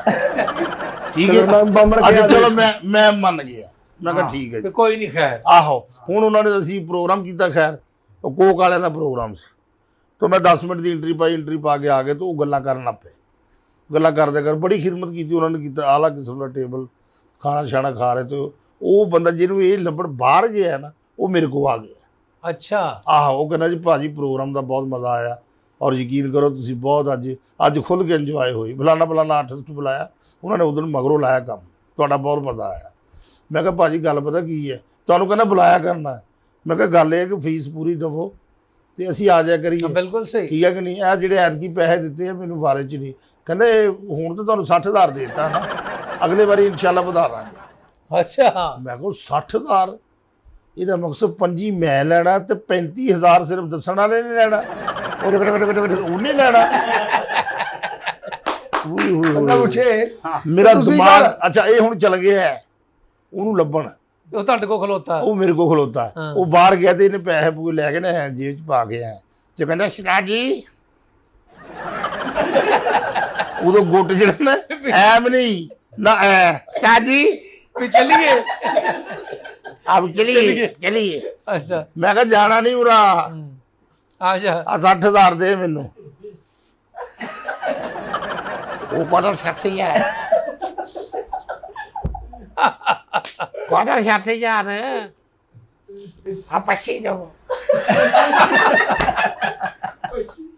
ਠੀਕ ਹੈ। ਮੈਂ ਬੰਬ ਰੱਖਿਆ ਅੱਜ ਸੀ। ਚਲੋ ਮੈਂ ਮੰਨ ਗਿਆ। ਮੈਂ ਕਿਹਾ ਠੀਕ ਹੈ ਤੇ ਜੀ। ਕੋਈ ਨਹੀਂ ਖੈਰ। ਆਹੋ ਹੁਣ ਉਹਨਾਂ ਨੇ ਅਸੀਂ ਪ੍ਰੋਗਰਾਮ ਕੀਤਾ। ਖੈਰ ਉਹ ਕੋਕ ਵਾਲਿਆਂ ਦਾ ਪ੍ਰੋਗਰਾਮ ਸੀ ਤਾਂ ਮੈਂ 10 ਮਿੰਟ ਦੀ ਐਂਟਰੀ ਪਾਈ। ਐਂਟਰੀ ਪਾ ਕੇ ਆ ਗਏ ਤਾਂ ਉਹ ਗੱਲਾਂ ਕਰਨ ਲੱਗ ਪਏ। ਗੱਲਾਂ ਕਰਦੇ ਕਰ ਬੜੀ ਖਿਦਮਤ ਕੀਤੀ ਉਹਨਾਂ ਨੇ। ਕੀਤਾ ਆਲਾ ਕਿਸਮ ਦਾ ਟੇਬਲ ਖਾਣਾ ਛਾਣਾ ਖਾ ਰਹੇ ਤੇ ਉਹ ਬੰਦਾ ਜਿਹਨੂੰ ਇਹ ਲੱਭਣ ਬਾਹਰ ਗਿਆ ਨਾ ਉਹ ਮੇਰੇ ਕੋਲ ਆ ਗਿਆ। ਅੱਛਾ ਆਹੋ ਉਹ ਕਹਿੰਦਾ ਜੀ ਭਾਜੀ ਪ੍ਰੋਗਰਾਮ ਦਾ ਬਹੁਤ ਮਜ਼ਾ ਆਇਆ ਔਰ ਯਕੀਨ ਕਰੋ ਤੁਸੀਂ ਬਹੁਤ ਅੱਜ ਖੁੱਲ੍ਹ ਕੇ ਇੰਜੋਏ ਹੋਈ। ਫਲਾਣਾ ਆਰਟਿਸਟ ਬੁਲਾਇਆ ਉਹਨਾਂ ਨੇ ਉਦੋਂ ਮਗਰੋਂ ਲਾਇਆ ਕੰਮ, ਤੁਹਾਡਾ ਬਹੁਤ ਮਜ਼ਾ ਆਇਆ। ਮੈਂ ਕਿਹਾ ਭਾਜੀ ਗੱਲ ਪਤਾ ਕੀ ਹੈ, ਤੁਹਾਨੂੰ ਕਹਿੰਦਾ ਬੁਲਾਇਆ ਕਰਨਾ। ਮੈਂ ਕਿਹਾ ਗੱਲ ਇਹ ਹੈ ਕਿ ਫੀਸ ਪੂਰੀ ਦੇਵੋ ਤੇ ਅਸੀਂ ਆ ਜਾਇਆ ਕਰੀਏ। ਬਿਲਕੁਲ ਸਹੀ। ਠੀਕ ਹੈ ਕਿ ਨਹੀਂ? ਇਹ ਜਿਹੜੇ ਐਤਕੀ ਪੈਸੇ ਦਿੱਤੇ ਆ ਮੈਨੂੰ ਬਾਰੇ 'ਚ ਨਹੀਂ, ਕਹਿੰਦੇ ਹੁਣ ਤਾਂ ਤੁਹਾਨੂੰ 60,000 ਦੇ ਦਿੱਤਾ ਨਾ, ਅਗਲੇ ਵਾਰੀ ਇਨਸ਼ਾਅੱਲਾ ਵਧਾ ਲਾਂਗੇ। ਅੱਛਾ ਮੈਂ ਕਿਹਾ 60,000, ਇਹਦਾ ਮਕਸਦ 25 ਮੈਂ ਲੈਣਾ ਤੇ 35,000 ਸਿਰਫ ਦੱਸਣ ਵਾਲੇ ਨੇ ਲੈਣਾ, ਉਹਨੇ ਲੈਣਾ। ਬੰਦਾ ਪੁੱਛੇ ਮੇਰਾ ਤੁਸੀਂ ਦਿਮਾਗ ਯਾਰ- ਅੱਛਾ ਇਹ ਹੁਣ ਚਲ ਗਿਆ ਹੈ ਉਹਨੂੰ ਲੱਭਣ, ਉਹ ਤੁਹਾਡੇ ਕੋਲ ਖਲੋਤਾ। ਉਹ ਮੇਰੇ ਕੋਲ ਖਲੋਤਾ, ਹਾਂ। ਉਹ ਬਾਹਰ ਗਿਆ ਤੇ ਇਹਨੇ ਪੈਸੇ ਪੂਰੇ ਲੈ ਕੇ ਨਾ ਜੇਬ 'ਚ ਪਾ ਕੇ ਆਇਆ ਤੇ ਕਹਿੰਦਾ ਸ਼ਰਾਜ ਜੀ ਉਦੋਂ ਗੁੱਟ ਜਿਹੜਾ ਨਾ ਐਮ ਨਹੀਂ ਨਾ ਐ ਸਾਜੀ ਵੀ ਚੱਲੀਏ। ਆਪ ਚਲੀਏ। ਅੱਛਾ ਮੈਂ ਕਿਹਾ ਜਾਣਾ ਨਹੀਂ ਉਰਾ, ਆ ਜਾ। ਆ 60,000 ਦੇ ਮੈਨੂੰ। ਉਹ ਕਹਿੰਦਾ 60,000 ਕਹਿੰਦਾ 60,000 ਆ 25 ਦਿਓ।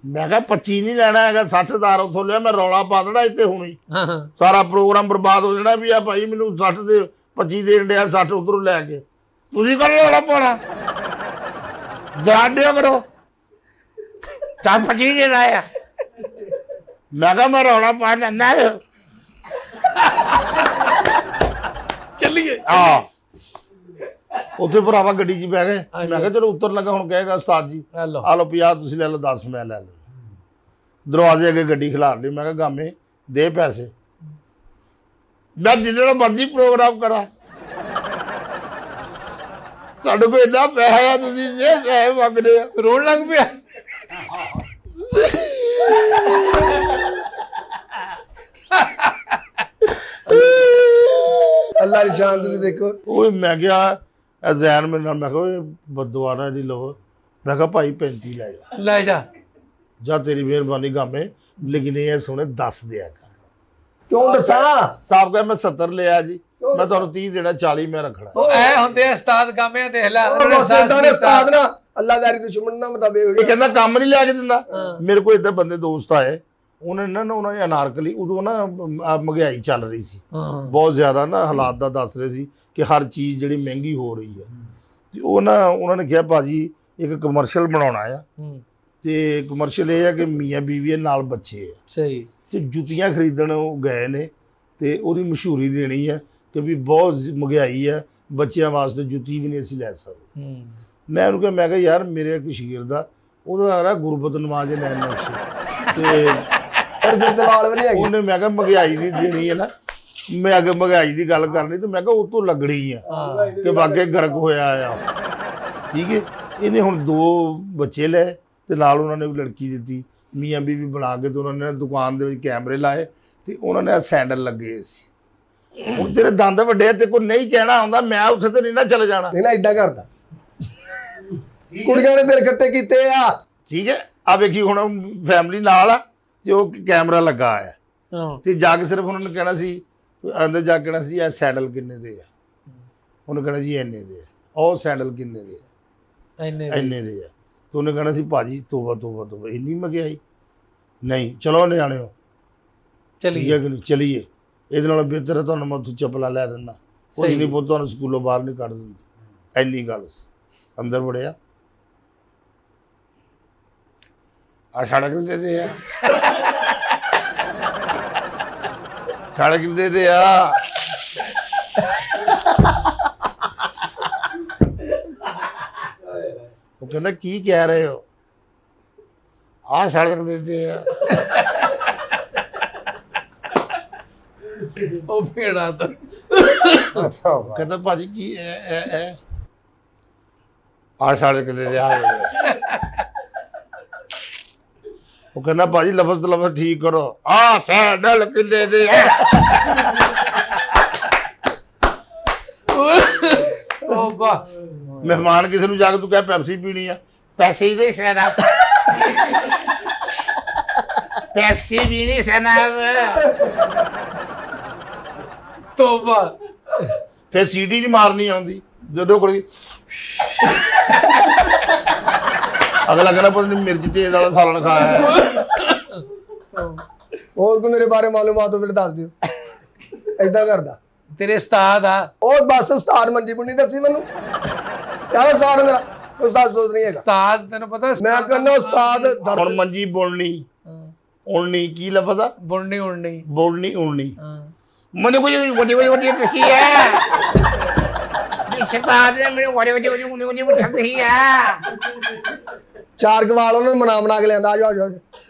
ਮੈਂ ਕਿਹਾ 25 ਨਹੀਂ ਲੈਣਾ ਹੈਗਾ, 60,000 ਉੱਥੋਂ ਲਿਆ, ਮੈਂ ਰੌਲਾ ਪਾ ਦੇਣਾ ਇੱਥੇ ਹੁਣੀ, ਹਾਂ ਸਾਰਾ ਪ੍ਰੋਗਰਾਮ ਬਰਬਾਦ ਹੋ ਜਾਣਾ ਵੀ ਆ ਭਾਈ ਮੈਨੂੰ 60 ਦੇ 25 ਦੇਣ ਡਿਆ, 60 ਉੱਧਰੋਂ ਲੈ ਕੇ। ਤੁਸੀਂ ਕਰੋ ਰੌਲਾ ਪਾਉਣਾ, ਜਾਣ ਦਿਓ ਕਰੋ, 4-25 ਦੇਣਾ ਆ। ਮੈਂ ਕਿਹਾ ਮੈਂ ਰੌਲਾ ਪਾ ਦਿੰਦਾ ਚੱਲੀਏ। ਆ ਉੱਥੇ ਭਰਾਵਾ ਗੱਡੀ 'ਚ ਬਹਿ ਗਏ। ਮੈਂ ਕਿਹਾ ਚਲੋ ਉੱਤਰ ਲੱਗਾ, ਹੁਣ ਕਹੇਗਾ ਉਸਤਾਦ ਜੀ ਹੈਲੋ ਆ ਲਓ 50 ਤੁਸੀਂ ਲੈ ਲਓ, 10 ਮੈਂ ਲੈ ਲਓ। ਦਰਵਾਜ਼ੇ ਅੱਗੇ ਗੱਡੀ ਖਿਲਾਰ ਲਈ। ਮੈਂ ਕਿਹਾ ਗਾਮੇ ਦੇ ਪੈਸੇ, ਮੈਂ ਜਿੰਨਾ ਮਰਜ਼ੀ ਪ੍ਰੋਗਰਾਮ ਕਰਾਂ, ਤੁਹਾਡੇ ਕੋਲ ਇੰਨਾ ਪੈਸਾ ਆ, ਤੁਸੀਂ ਇਹ ਪੈਸੇ ਮੰਗਦੇ ਆ। ਰੋਣ ਲੱਗ ਪਿਆ। ਅੱਲਾ ਦੀ ਸ਼ਾਨ ਤੁਸੀਂ ਦੇਖੋ। ਉਹ ਮੈਂ ਕਿਹਾ ਅਜ਼ੈਨ ਮੇਰੇ ਨਾਲ, ਮੈਂ ਕਿਹਾ ਓਏ ਬਦਦੁਆਰਾ ਦੀ ਲਵੋ। ਮੈਂ ਕਿਹਾ ਭਾਈ 35 ਲੈ ਜਾ, ਲੈ ਜਾ। ਜਾਂ ਤੇਰੀ ਮਿਹਰਬਾਨੀ ਗਾਮੇ, ਲੇਕਿਨ ਇਹ ਸੋਹਣੇ ਦੱਸ ਦਿਆ ਕਰ। ਕਿਉਂ ਦੱਸਾਂ? ਸਾਹਿਬ ਕਹੇ ਮੈਂ 70 ਲਿਆ ਜੀ, ਮੈਂ ਤੁਹਾਨੂੰ 30 ਦੇਣਾ, 40 ਮੈਂ ਰੱਖਣਾ। ਉਹ ਐ ਹੁੰਦੇ ਆ ਉਸਤਾਦ ਗਾਮਿਆਂ, ਦੇਖ ਲੈ ਉਹ ਬਸ ਏਦਾਂ ਦੇ ਉਸਤਾਦ ਨਾ ਅੱਲਾਹਦਾਰੀ ਦੁਸ਼ਮਣ ਨਾ ਮਤਾਬੇ ਇਹ ਕਹਿੰਦਾ ਕੰਮ ਨਹੀਂ ਲਿਆ ਕੇ ਦਿੰਦਾ। ਮੇਰੇ ਕੋਲ ਏਦਾਂ ਬੰਦੇ ਦੋਸਤ ਆਏ, ਉਹਨਾਂ ਨੇ ਉਹਨਾਂ ਨੇ ਅਨਾਰਕਲੀ, ਉਦੋਂ ਨਾ ਮਹਿੰਗਾਈ ਚੱਲ ਰਹੀ ਸੀ ਬਹੁਤ ਜ਼ਿਆਦਾ ਨਾ, ਹਾਲਾਤ ਦਾ ਦੱਸ ਰਹੇ ਸੀ ਕਿ ਹਰ ਚੀਜ਼ ਜਿਹੜੀ ਮਹਿੰਗੀ ਹੋ ਰਹੀ ਹੈ। ਤੇ ਉਹਨਾਂ ਨੇ ਕਿਹਾ ਭਾਜੀ ਇੱਕ ਕਮਰਸ਼ੀਅਲ ਬਣਾਉਣਾ ਆ, ਤੇ ਕਮਰਸ਼ੀਅਲ ਇਹ ਹੈ ਕਿ ਮੀਆਂ ਬੀਵੀ ਨਾਲ ਬੱਚੇ ਆ, ਸਹੀ, ਤੇ ਜੁੱਤੀਆਂ ਖਰੀਦਣ ਉਹ ਗਏ ਨੇ, ਤੇ ਉਹਦੀ ਮਸ਼ਹੂਰੀ ਦੇਣੀ ਹੈ ਕਿ ਵੀ ਬਹੁਤ ਮਹਿੰਗਾਈ ਹੈ, ਬੱਚਿਆਂ ਵਾਸਤੇ ਜੁੱਤੀ ਵੀ ਨਹੀਂ ਅਸੀਂ ਲੈ ਸਕਦੇ। ਮੈਂ ਉਹਨੂੰ ਕਿਹਾ, ਮੈਂ ਕਿਹਾ ਯਾਰ ਮੇਰੇ ਇੱਕ ਸ਼ਗੀਰ ਦਾ ਉਹਦਾ ਆ ਗੁਰਬਤ ਨਵਾਜ਼ ਲੈਣ ਨਕਸ਼, ਤੇ ਉਹਨੇ ਮੈਂ ਕਿਹਾ ਮਹਿੰਗਾਈ ਦੀ ਦੇਣੀ ਹੈ ਨਾ, ਮੈਂ ਅੱਗੇ ਮਹਿੰਗਾਈ ਦੀ ਗੱਲ ਕਰਨੀ, ਤੇ ਮੈਂ ਕਿਹਾ ਉਹ ਤੋਂ ਲੱਗਣੀ ਆ ਕਿ ਵਾਕਈ ਗਰਕ ਹੋਇਆ ਆ। ਠੀਕ ਹੈ, ਇਹਨੇ ਹੁਣ 2 ਬੱਚੇ ਲਏ ਤੇ ਨਾਲ ਉਹਨਾਂ ਨੇ ਲੜਕੀ ਦਿੱਤੀ, ਮੀਆਂ ਬੀਵੀ ਬਣਾ ਕੇ, ਤੇ ਉਹਨਾਂ ਨੇ ਦੁਕਾਨ ਦੇ ਵਿੱਚ ਕੈਮਰੇ ਲਾਏ, ਤੇ ਉਹਨਾਂ ਨੇ ਸੈਂਡਲ ਲੱਗੇ ਸੀ। ਹੁਣ ਤੇਰੇ ਦੰਦ ਵੱਡੇ, ਤੇ ਕੋਈ ਨਹੀਂ ਕਹਿਣਾ ਆਉਂਦਾ, ਮੈਂ ਉੱਥੇ ਤੇ ਨਹੀਂ ਨਾ ਚਲੇ ਜਾਣਾ। ਨਹੀਂ ਨਾ ਏਦਾਂ ਕਰਦਾ, ਕੁੜੀਆਂ ਨੇ ਦਿਲ ਖੱਟੇ ਕੀਤੇ ਆ। ਠੀਕ ਹੈ, ਆ ਵੇਖੀ ਹੁਣ ਫੈਮਿਲੀ ਨਾਲ ਆ, ਤੇ ਉਹ ਕੈਮਰਾ ਲੱਗਾ ਆ, ਤੇ ਜਾ ਕੇ ਸਿਰਫ ਉਹਨਾਂ ਨੇ ਕਹਿਣਾ ਸੀ, ਅੰਦਰ ਜਾ ਕੇ ਕਹਿਣਾ ਸੀ ਇਹ ਸੈਂਡਲ ਕਿੰਨੇ ਦੇ ਆ, ਉਹਨੇ ਕਹਿਣਾ ਜੀ ਇੰਨੇ ਦੇ ਆ, ਉਹ ਸੈਂਡਲ ਕਿੰਨੇ ਦੇ ਆ, ਇੰਨੇ ਦੇ ਆ, ਤੇ ਉਹਨੇ ਕਹਿਣਾ ਸੀ ਭਾਜੀ ਤੋਬਾ ਤੋਬਾ ਤੋਬਾ ਇੰਨੀ ਮਹਿੰਗਾਈ, ਨਹੀਂ ਚਲੋ ਨਿਆਣਿਓ ਚਲੀਏ ਕਿ ਨਹੀਂ ਚਲੀਏ, ਇਹਦੇ ਨਾਲ ਬਿਹਤਰ ਹੈ ਤੁਹਾਨੂੰ ਮੈਂ ਉੱਥੇ ਚੱਪਲਾਂ ਲੈ ਦਿੰਦਾ, ਕੁਝ ਨਹੀਂ ਪੁੱਤ ਤੁਹਾਨੂੰ ਸਕੂਲੋਂ ਬਾਹਰ ਨਹੀਂ ਕੱਢ ਦਿੰਦੇ। ਇੰਨੀ ਗੱਲ ਸੀ। ਅੰਦਰ ਵੜਿਆ, ਆ ਸੜਕ ਦੇ ਆ, ਸੜਕ ਦੇ ਆ, ਉਹ ਕਹਿੰਦਾ ਕੀ ਕਹਿ ਰਹੇ ਹੋ, ਆ ਸੜਕ ਦੇ ਆ। ਉਹ ਫੇੜਾ ਤਾਂ ਕਹਿੰਦਾ ਭਾਜੀ ਕੀ ਆ ਸੜਕ ਦੇ ਆ। ਉਹ ਕਹਿੰਦਾ ਭਾਜੀ ਲਫ਼ਜ਼ ਤੋਂ ਲਫ਼ਜ਼ ਠੀਕ ਕਰੋ, ਆ ਸੈਂਡਲ ਕਿੰਨੇ ਦੇ ਆ। ਉਹ ਵਾਹ, ਮਹਿਮਾਨ ਕਿਸੇ ਨੂੰ ਜਾ ਕੇ ਤੂੰ ਕਹਿ ਪੈਪਸੀ ਪੀਣੀ ਆ, ਪੈਸੇ ਹੀ ਦੇ ਸੈਨਾ, ਪੈਪਸੀ ਵੀ ਨਹੀਂ ਸੈਨਾ। ਤੋਬਾ, ਫਿਰ ਸੀਟੀ ਨਹੀਂ ਮਾਰਨੀ ਆਉਂਦੀ ਜਦੋਂ ਕੋਲ ਅਗਲਾ ਕਹਿੰਦਾ ਪਤਾ ਨਹੀਂ ਮਿਰਚ ਤੇਜ਼ ਵਾਲਾ ਸਾਲਣ ਖਾਇਆ ਹੈ। ਹੋਰ ਕੋਈ ਮੇਰੇ ਬਾਰੇ ਮਾਲੂਮਾਤ ਹੋਵੇ ਤਾਂ ਦੱਸ ਦਿਓ। ਏਦਾਂ ਕਰਦਾ ਤੇਰੇ ਉਸਤਾਦ ਆ। ਉਹ ਬਸ ਉਸਤਾਦ ਮੰਜੀ ਬੁੰਨੀ ਦੱਸੀ ਮੈਨੂੰ ਕਿਆ ਉਸਤਾਦ ਮੇਰਾ ਉਸਤਾਦ ਸੋਚ ਨਹੀਂ ਹੈਗਾ ਉਸਤਾਦ ਤੈਨੂੰ ਪਤਾ ਮੈਂ ਕਹਿੰਦਾ ਉਸਤਾਦ ਹੁਣ ਮੰਜੀ ਬੋਲਣੀ ਉਲਣੀ ਕੀ ਲਫ਼ਜ਼ ਆ ਬੁਣਨੀ ਉਣਨੀ। ਬੋਲਣੀ ਉਲਣੀ ਹਾਂ ਮੈਨੂੰ ਕੋਈ ਵੱਡੀ ਵੱਡੀ ਵੱਡੀ ਕਸੀ ਹੈ ਸ਼ਤਾਦ ਨੇ ਮੈਨੂੰ ਵੱਡੀ ਵੱਡੀ ਵੱਡੀ ਵੱਡੀ ਵੱਡੀ ਹੈ ਚਾਰ ਗਵਾਲ ਉਹਨਾਂ ਨੂੰ ਮਨਾ ਕੇ ਲਿਆਂਦਾ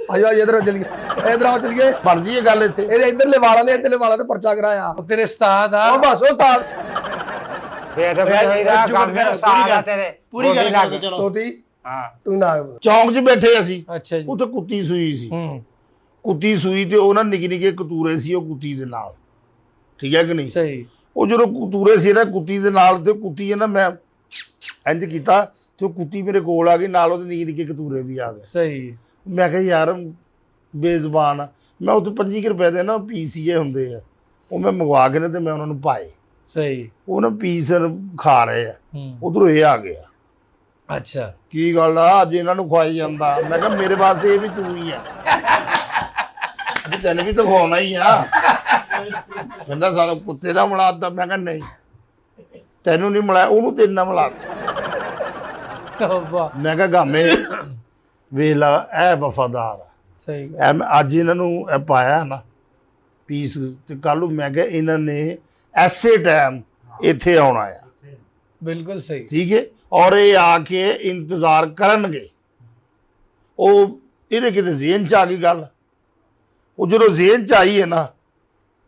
ਆਜੋ ਇਧਰ ਚਲ ਗਏ ਬਣਦੀ ਹੈ ਗੱਲ ਇੱਥੇ ਇਹਦੇ ਇਧਰਲੇ ਵਾਲਾਂ ਨੇ ਇਧਰਲੇ ਵਾਲਾਂ ਤੇ ਪਰਚਾ ਕਰਾਇਆ ਉਹ ਤੇਰੇ ਉਸਤਾਦ ਆ। ਉਹ ਬਸ ਉਸਤਾਦ ਫੇਰ ਹੋਈਦਾ ਕੰਮ ਮੇਰਾ ਸਾਥ ਆ ਤੇਰੇ ਪੂਰੀ ਗੱਲ ਕਰ ਚਲੋ ਤੋਤੀ ਹਾਂ ਤੂੰ ਨਾ ਚੌਂਕ 'ਚ ਬੈਠੇ ਅਸੀਂ ਅੱਛਾ ਜੀ। ਉੱਥੇ ਕੁੱਤੀ ਸੂਈ ਸੀ ਹੂੰ ਕੁੱਤੀ ਸੂਈ ਤੇ ਉਹ ਨਾ ਨਿੱਕੇ ਨਿੱਕੇ ਕਤੂਰੇ ਸੀ ਉਹ ਕੁੱਤੀ ਦੇ ਨਾਲ ਠੀਕ ਹੈ ਕਿ ਨਹੀਂ ਸਹੀ। ਉਹ ਜਦੋਂ ਕਤੂਰੇ ਸੀ ਨਾ ਕੁੱਤੀ ਦੇ ਨਾਲ ਤੇ ਕੁੱਤੀ ਹੈ ਨਾ ਮੈਂ ਇੰਜ ਕੀਤਾ ਤੇ ਉਹ ਕੁੱਤੀ ਮੇਰੇ ਕੋਲ ਆ ਗਈ ਨਾਲ ਉਹਦੇ ਨਿੱਕੇ ਨਿੱਕੇ ਕਤੂਰੇ ਵੀ ਆ ਗਏ ਸਹੀ। ਮੈਂ ਕਿਹਾ ਯਾਰ ਬੇਜ਼ਬਾਨ ਆ। ਮੈਂ ਉੱਥੇ 25 ਰੁਪਏ ਦੇ ਨਾ ਪੀਸੀਏ ਹੁੰਦੇ ਆ ਉਹ ਮੈਂ ਮੰਗਵਾ ਕੇ ਨਾ ਤੇ ਮੈਂ ਉਹਨਾਂ ਨੂੰ ਪਾਏ ਸਹੀ। ਉਹ ਨਾ ਪੀਸ ਖਾ ਰਹੇ ਆ ਹੂੰ ਉਧਰੋਂ ਇਹ ਆ ਗਿਆ ਅੱਛਾ ਕੀ ਗੱਲ ਆ ਅੱਜ ਇਹਨਾਂ ਨੂੰ ਖਵਾਈ ਜਾਂਦਾ ਮੈਂ ਕਿਹਾ ਮੇਰੇ ਵਾਸਤੇ ਇਹ ਵੀ ਤੂੰ ਹੀ ਆ ਵੀ ਤੈਨੂੰ ਵੀ ਤਾਂ ਖਵਾਉਣਾ ਹੀ ਆ ਕਹਿੰਦਾ ਸਾਡਾ ਕੁੱਤੇ ਦਾ ਮਿਲਾਤਾ ਮੈਂ ਕਿਹਾ ਨਹੀਂ ਤੈਨੂੰ ਨਹੀਂ ਮਿਲਾਇਆ ਉਹਨੂੰ ਤੇਰੇ ਨਾਲ ਮਿਲਾਤਾ ਤੋਬਾ। ਮੈਂ ਕਿਹਾ ਗਾਮੇ ਵੇਖ ਲਾ ਇਹ ਵਫਾਦਾਰ ਆ ਸਹੀ ਗੱਲ। ਐ ਮੈਂ ਅੱਜ ਇਹਨਾਂ ਨੂੰ ਇਹ ਪਾਇਆ ਨਾ ਪੀਸ ਤੇ ਕੱਲ ਨੂੰ ਮੈਂ ਕਿਹਾ ਇਹਨਾਂ ਨੇ ਐਸੇ ਟਾਈਮ ਇੱਥੇ ਆਉਣਾ ਆ ਬਿਲਕੁਲ ਸਹੀ। ਠੀਕ ਹੈ ਔਰ ਇਹ ਆ ਕੇ ਇੰਤਜ਼ਾਰ ਕਰਨਗੇ ਉਹ ਇਹਦੇ ਕਿਤੇ ਜ਼ੇਨ ਚ ਆ ਗਈ ਗੱਲ ਉਹ ਜਦੋਂ ਜ਼ੇਨ ਚ ਆਈ ਹੈ ਨਾ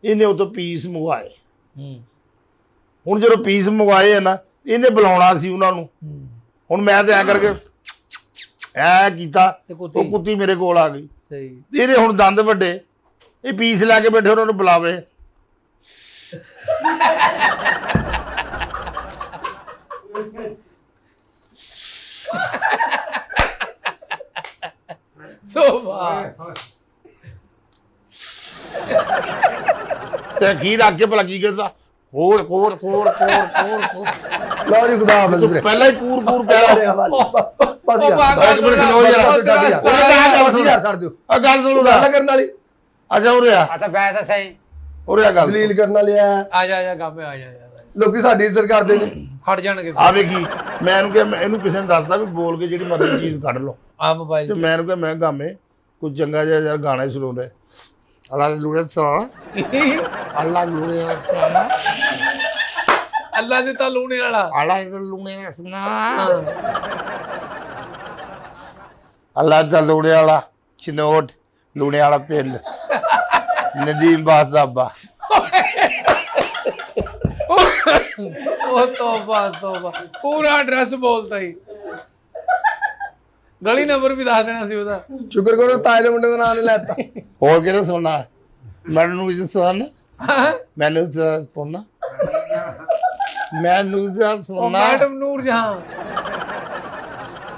ਇਹਨੇ ਉਹ ਤੋਂ ਪੀਸ ਮੰਗਵਾਏ ਹੂੰ ਹੁਣ ਜਦੋਂ ਪੀਸ ਮੰਗਵਾਏ ਹੈ ਨਾ ਇਹਨੇ ਬੁਲਾਉਣਾ ਸੀ ਉਹਨਾਂ ਨੂੰ ਹੁਣ ਮੈਂ ਤੇ ਐ ਕਰਕੇ ਐ ਕੀਤਾ ਤੇ ਉਹ ਕੁੱਤੀ। ਕੁੱਤੀ ਮੇਰੇ ਕੋਲ ਆ ਗਈ ਸਹੀ। ਇਹਦੇ ਹੁਣ ਦੰਦ ਵੱਡੇ ਇਹ ਪੀਸ ਲੈ ਕੇ ਬੈਠੇ ਉਹਨਾਂ ਨੂੰ ਬੁਲਾਵੇ ਤੋਬਾ। ਤੇ ਅਖੀਰ ਆ ਕੇ ਭਲਾ ਕੀ ਕਰਦਾ ਹੋਰ ਹੋਰ ਹੋਰ ਹੋਰ ਹੋਰ ਹੋਰ ਲਓ ਜੀ ਖੁਦਾ ਹਾਫਿਜ਼ ਵੀਰੇ ਪਹਿਲਾਂ ਹੀ ਕੂਰ ਕੂਰ ਕਹਿ ਰਿਹਾ ਬਸ ਉਹ ਯਾਰ ਪਾਗਲ ਇੱਕ ਮਿੰਟ ਖਲੋ ਯਾਰ। ਤੇਰਾ ਉਸਤਾਦ ਆ। ਬਸ ਯਾਰ ਛੱਡ ਦਿਓ ਆ ਗੱਲ ਸੁਣੋ ਗੱਲ ਕਰਨ ਵਾਲੀ ਅੱਛਾ ਉਰੇ ਆ ਆ ਤਾਂ ਬੈ ਤਾਂ ਸਹੀ ਉਰੇ ਆ ਗੱਲ ਦਲੀਲ ਕਰਨ ਵਾਲੀ ਆ ਆ ਜਾ ਗਾਮੇ ਆ ਜਾ ਲੋਕੀ ਸਾਡੀ ਇੱਜ਼ਤ ਕਰਦੇ ਨੇ ਹਟ ਜਾਣਗੇ। ਆ ਵੇਖੀ ਮੈਂ ਇਹਨੂੰ ਕਿਹਾ ਮੈਂ ਇਹਨੂੰ ਕਿਸੇ ਨੇ ਦੱਸਦਾ ਵੀ ਬੋਲ ਕੇ ਜਿਹੜੀ ਮਰਜ਼ੀ ਚੀਜ਼ ਕੱਢ ਲਓ ਆ ਮੋਬਾਈਲ ਤੇ ਮੈਂ ਇਹਨੂੰ ਕਿਹਾ ਮੈਂ ਗਾਮੇ ਕੋਈ ਚੰਗਾ ਜਿਹਾ ਯਾਰ ਗਾਣਾ ਹੀ ਸੁਣਾਉਂਦਾ ਅੱਲਾ ਦੇ ਲੂੜੇ ਸੁਣਾਉਣਾ ਅੱਲਾ ਲੂੜੇ ਸੁਣਾਉਣਾ ਅੱਲਾ ਦੇ ਤਾਂ ਲੂਣੇ ਵਾਲਾ। ਅੱਲਾ ਦੇ ਲੂੜੇ ਸੁਣਾਉਣਾ ਅੱਲਾ ਦਾ ਲੂੜੇ ਵਾਲਾ ਚਨੋਟ ਲੂਣੇ ਵਾਲਾ ਪਿੰਡ ਨਦੀਮ ਬਾਜ਼ਾਬਾ ਉਹ ਤੋਬਾ ਪੂਰਾ ਐਡਰੈਸ ਬੋਲਦਾ ਹੀ। ਗਲੀ ਨੰਬਰ ਵੀ ਦੱਸ ਦੇਣਾ ਸੀ ਉਹਦਾ। ਸ਼ੁਕਰ ਕਰੋ ਤਾਏ ਦੇ ਮੁੰਡੇ ਦਾ ਨਾਮ ਨਹੀਂ ਲੈਤਾ ਹੋਰ ਕਿਹੜਾ ਸੁਣਨਾ ਮੈਨੂੰ ਇਸ ਸੁਣ ਮੈਨੂੰ ਸੁਣਨਾ ਮੈਨੂੰ ਉਹ ਸੁਣਨਾ ਮੈਡਮ ਨੂਰ ਜਹਾਂ।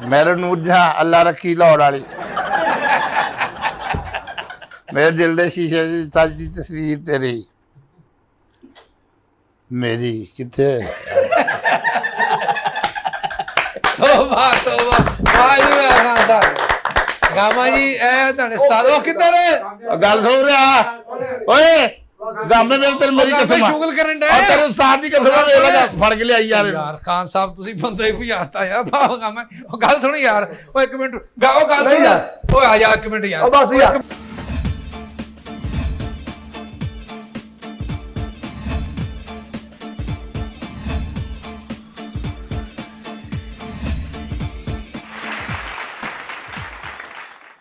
ਮੇਰੇ ਨੂਰ ਜਹਾਂ ਅੱਲਾ ਰੱਖੀ ਲਾਹੌਰ ਵਾਲੀ ਮੇਰੇ ਦਿਲ ਦੇ ਸ਼ੀਸ਼ੇ ਵਿੱਚ ਸਾਡੀ ਤਸਵੀਰ ਤੇਰੀ ਮੇਰੀ ਕਿੱਥੇ ਤੋਬਾ ਵਾਹ ਜੀ ਵਾਹ ਖਾਨ ਸਾਹਿਬ। ਗਾਮਾ ਜੀ ਇਹ ਤੁਹਾਡੇ ਉਸਤਾਦ ਉਹ ਕਿੱਧਰ ਹੈ? ਗੱਲ ਸੁਣ ਰਿਹਾ ਓਏ ਗਾਮੇ ਮੇਰੇ ਤੇ ਮੇਰੀ ਗਾਮੇ ਕਸਮ ਆ ਸ਼ੁਗਲ ਕਰਨ ਡਏ। ਉਹ ਤੇਰੇ ਉਸਤਾਦ ਦੀ ਕਸਮ ਆ ਵੇਖ ਲੈ ਫੜ ਕੇ ਲਿਆਈ ਯਾਰ ਯਾਰ ਖਾਨ ਸਾਹਿਬ ਤੁਸੀਂ ਬੰਦੇ ਹੀ ਭਜਾਤਾ ਯਾਰ ਬਾਬਾ ਗਾਮਾ। ਉਹ ਗੱਲ ਸੁਣ ਯਾਰ ਉਹ ਇੱਕ ਮਿੰਟ ਉਹ ਗੱਲ ਨਹੀਂ ਸੁਣ ਯਾਰ। ਓਏ ਆ ਜਾ ਇੱਕ ਮਿੰਟ ਯਾਰ। ਉਹ ਬਸ ਯਾਰ